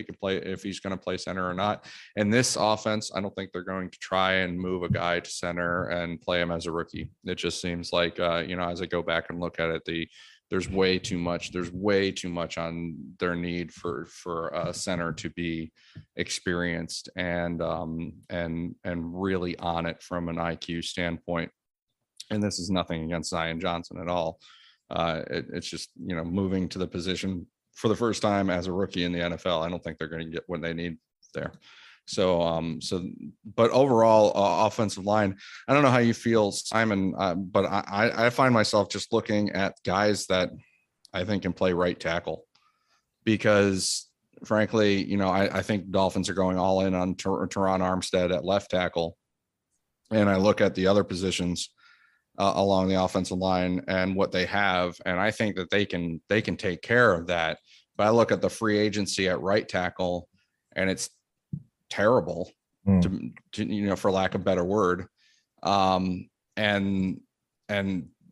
he's going to play center or not. In this offense, I don't think they're going to try and move a guy to center and play him as a rookie. It just seems like, as I go back and look at it, there's way too much on their need for a center to be experienced and really on it from an IQ standpoint. And this is nothing against Zion Johnson at all. It's just, moving to the position for the first time as a rookie in the NFL. I don't think they're going to get what they need there. So, but overall, offensive line, I don't know how you feel, Simon, but I find myself just looking at guys that I think can play right tackle, because frankly, I think Dolphins are going all in on Teron Armstead at left tackle. And I look at the other positions along the offensive line and what they have, and I think that they can take care of that. But I look at the free agency at right tackle, and it's terrible, to for lack of a better word. And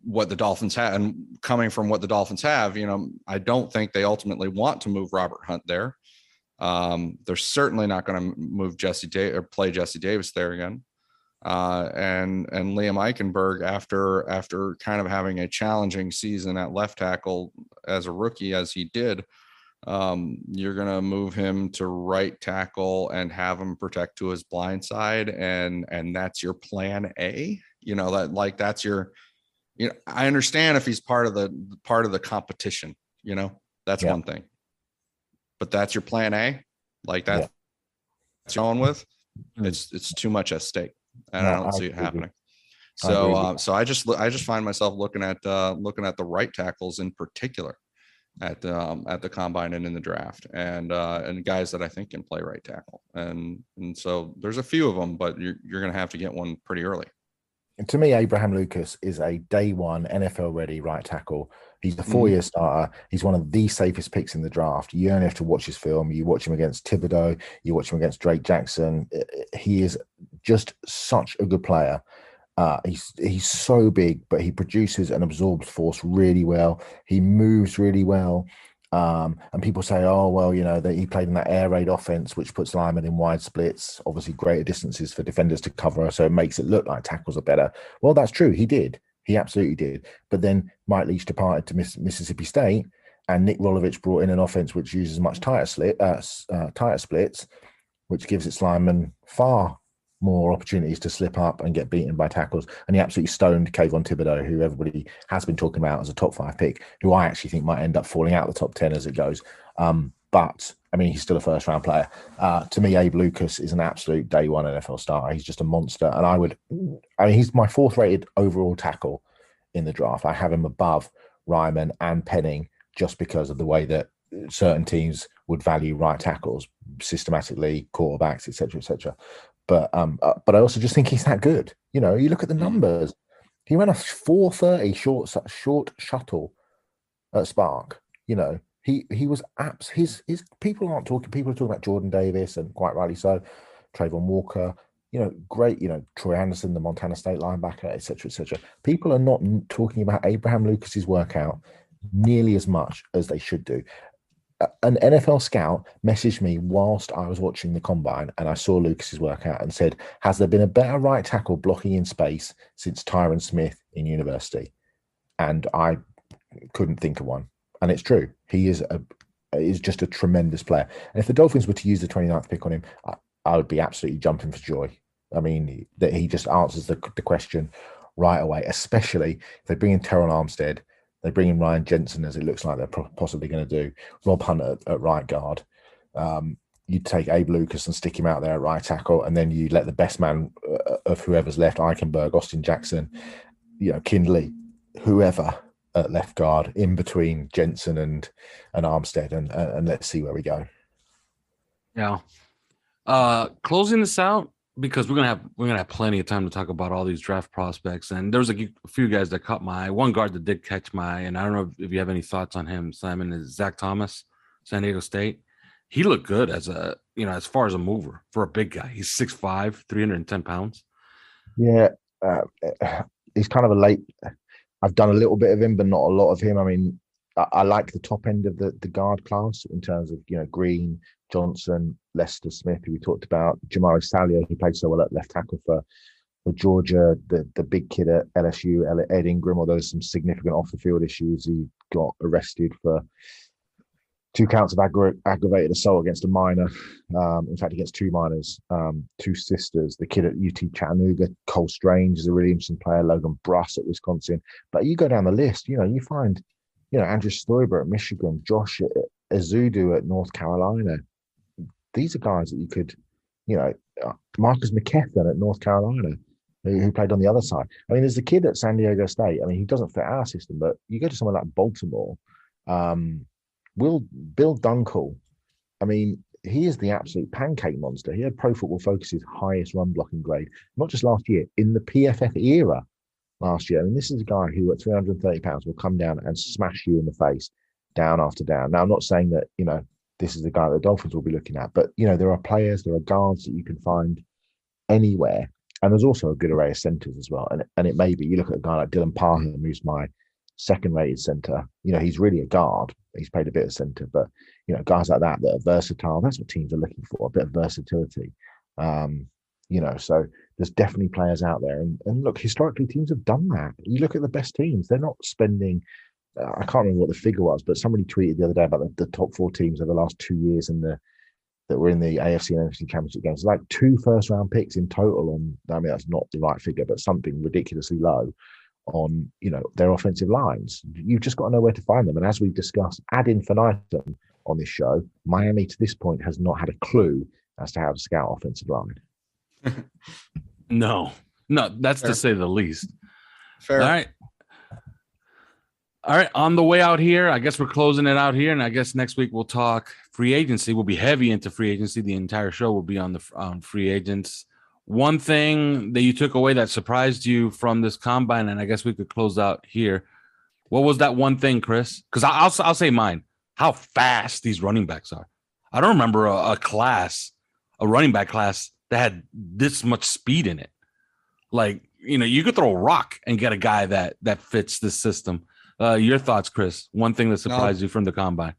what the Dolphins have, and coming from what the Dolphins have, I don't think they ultimately want to move Robert Hunt there. They're certainly not going to move play Jesse Davis there again. And Liam Eichenberg, after kind of having a challenging season at left tackle as a rookie, as he did, you're going to move him to right tackle and have him protect to his blind side. And that's your plan A, that's your, I understand if he's part of the competition, that's one thing, but that's your plan A, like that. That's going with, it's too much at stake. And I don't see it happening. So I just find myself looking at the right tackles in particular at the combine and in the draft, and guys that I think can play right tackle, and so there's a few of them, but you're going to have to get one pretty early. And to me, Abraham Lucas is a day one NFL ready right tackle. He's a 4-year starter. He's one of the safest picks in the draft. You only have to watch his film. You watch him against Thibodeau. You watch him against Drake Jackson. He is just such a good player. He's so big, but he produces and absorbs force really well. He moves really well. And people say, oh, well, that he played in that air raid offense, which puts linemen in wide splits, obviously greater distances for defenders to cover. So it makes it look like tackles are better. Well, that's true. He did. He absolutely did. But then Mike Leach departed to Mississippi State, and Nick Rolovich brought in an offense which uses much tighter splits, which gives its linemen far more opportunities to slip up and get beaten by tackles. And he absolutely stoned Kayvon Thibodeau, who everybody has been talking about as a top 5 pick, who I actually think might end up falling out the top 10 as it goes. But I mean, he's still a first round player. To me, Abe Lucas is an absolute day one NFL starter. He's just a monster. And he's my 4th rated overall tackle in the draft. I have him above Ryman and Penning just because of the way that certain teams would value right tackles systematically, quarterbacks, etc., etc. But I also just think he's that good. You look at the numbers. He ran a 4:30 short shuttle at Spark. He was his people aren't talking. People are talking about Jordan Davis, and quite rightly so. Trayvon Walker. Great. Troy Anderson, the Montana State linebacker, etc., etc. People are not talking about Abraham Lucas's workout nearly as much as they should do. An NFL scout messaged me whilst I was watching the combine, and I saw Lucas's workout and said, has there been a better right tackle blocking in space since Tyron Smith in university? And I couldn't think of one. And it's true. He is just a tremendous player. And if the Dolphins were to use the 29th pick on him, I would be absolutely jumping for joy. I mean, that he just answers the question right away, especially if they bring in Teron Armstead. They bring in Ryan Jensen, as it looks like they're possibly going to do. Rob Hunt at right guard. You take Abe Lucas and stick him out there at right tackle, and then you let the best man of whoever's left, Eichenberg, Austin Jackson, Kindley, whoever at left guard, in between Jensen and Armstead, and let's see where we go. Yeah. Closing this out, because we're gonna have plenty of time to talk about all these draft prospects, and there was a few guys that caught my eye. One guard that did catch my eye, and I don't know if you have any thoughts on him, Simon, is Zach Thomas, San Diego State. He looked good as far as a mover for a big guy. He's 6'5", 310 pounds. Yeah, he's kind of a late. I've done a little bit of him, but not a lot of him. I mean, I like the top end of the guard class in terms of Green, Johnson, Lester Smith, who we talked about, Jamari Salyer, who played so well at left tackle for Georgia, the big kid at LSU, Ed Ingram, although there's some significant off the field issues. He got arrested for 2 counts of aggravated assault against a minor. In fact, against 2 minors, 2 sisters. The kid at UT Chattanooga, Cole Strange, is a really interesting player. Logan Bruss at Wisconsin. But you go down the list, you find, Andrew Stoiber at Michigan, Josh Azudu at North Carolina. These are guys that you could, Marcus McKethan at North Carolina, who played on the other side. I mean, there's a kid at San Diego State. I mean, he doesn't fit our system, but you go to someone like Baltimore, Bill Dunkel. I mean, he is the absolute pancake monster. He had Pro Football Focus's highest run blocking grade, not just last year, in the PFF era last year. I mean, this is a guy who at 330 pounds will come down and smash you in the face down after down. Now, I'm not saying that, this is the guy that the Dolphins will be looking at, but, there are guards that you can find anywhere. And there's also a good array of centers as well. And it may be, you look at a guy like Dylan Parham, who's my second-rated center. He's really a guard. He's played a bit of center, but, guys like that are versatile. That's what teams are looking for, a bit of versatility. So there's definitely players out there. And look, historically, teams have done that. You look at the best teams, they're not spending, I can't remember what the figure was, but somebody tweeted the other day about the top 4 teams over the last 2 years that were in the AFC and NFC championship games. It's like 2 first-round picks in total that's not the right figure, but something ridiculously low on, their offensive lines. You've just got to know where to find them. And as we discussed ad infinitum on this show, Miami to this point has not had a clue as to how to scout offensive line. No. No, that's Fair. to say the least. Fair. All right. On the way out here, I guess we're closing it out here, and I guess next week we'll talk free agency. We'll be heavy into free agency. The entire show will be on free agents. One thing that you took away that surprised you from this combine, and I guess we could close out here. What was that one thing, Chris? Because I'll say mine. How fast these running backs are. I don't remember a running back class that had this much speed in it. Like, you could throw a rock and get a guy that fits this system. Your thoughts, Chris? One thing that surprised you from the combine.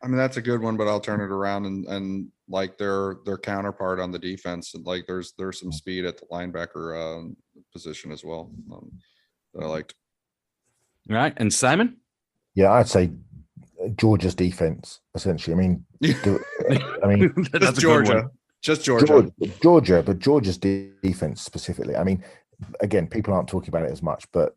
I mean, that's a good one, but I'll turn it around and like their counterpart on the defense. And like there's some speed at the linebacker position as well that I liked. All right. And Simon? Yeah, I'd say Georgia's defense, essentially. I mean, just Georgia. Just Georgia. Georgia, but Georgia's defense specifically. I mean, again, people aren't talking about it as much, but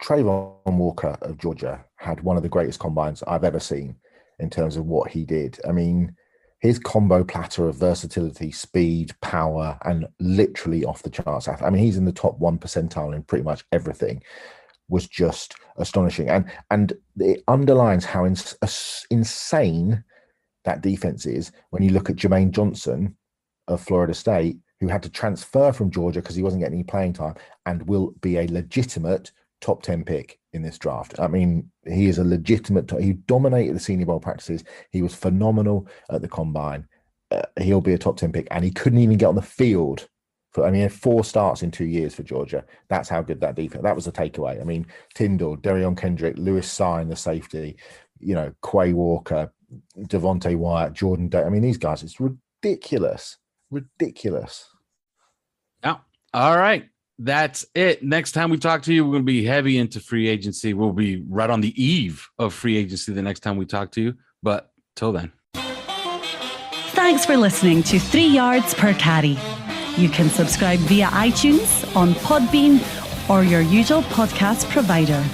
Trayvon Walker of Georgia had one of the greatest combines I've ever seen in terms of what he did. I mean, his combo platter of versatility, speed, power, and literally off the charts. I mean, he's in the top 1 percentile in pretty much everything. Was just astonishing. And it underlines how insane that defense is when you look at Jermaine Johnson of Florida State, who had to transfer from Georgia because he wasn't getting any playing time and will be a legitimate top 10 pick in this draft. I mean, he is a legitimate, he dominated the Senior Bowl practices. He was phenomenal at the combine. He'll be a top 10 pick, and he couldn't even get on the field. He had 4 starts in 2 years for Georgia. That's how good that defense. That was the takeaway. I mean, Tyndall, Derion Kendrick, Lewis Sine, the safety, Quay Walker, Devontae Wyatt, Jordan Day. I mean, these guys, it's ridiculous. Ridiculous. Yeah. All right. That's it. Next time we talk to you, we're going to be heavy into free agency. We'll be right on the eve of free agency the next time we talk to you. But till then. Thanks for listening to 3 Yards Per Carry. You can subscribe via iTunes, on Podbean, or your usual podcast provider.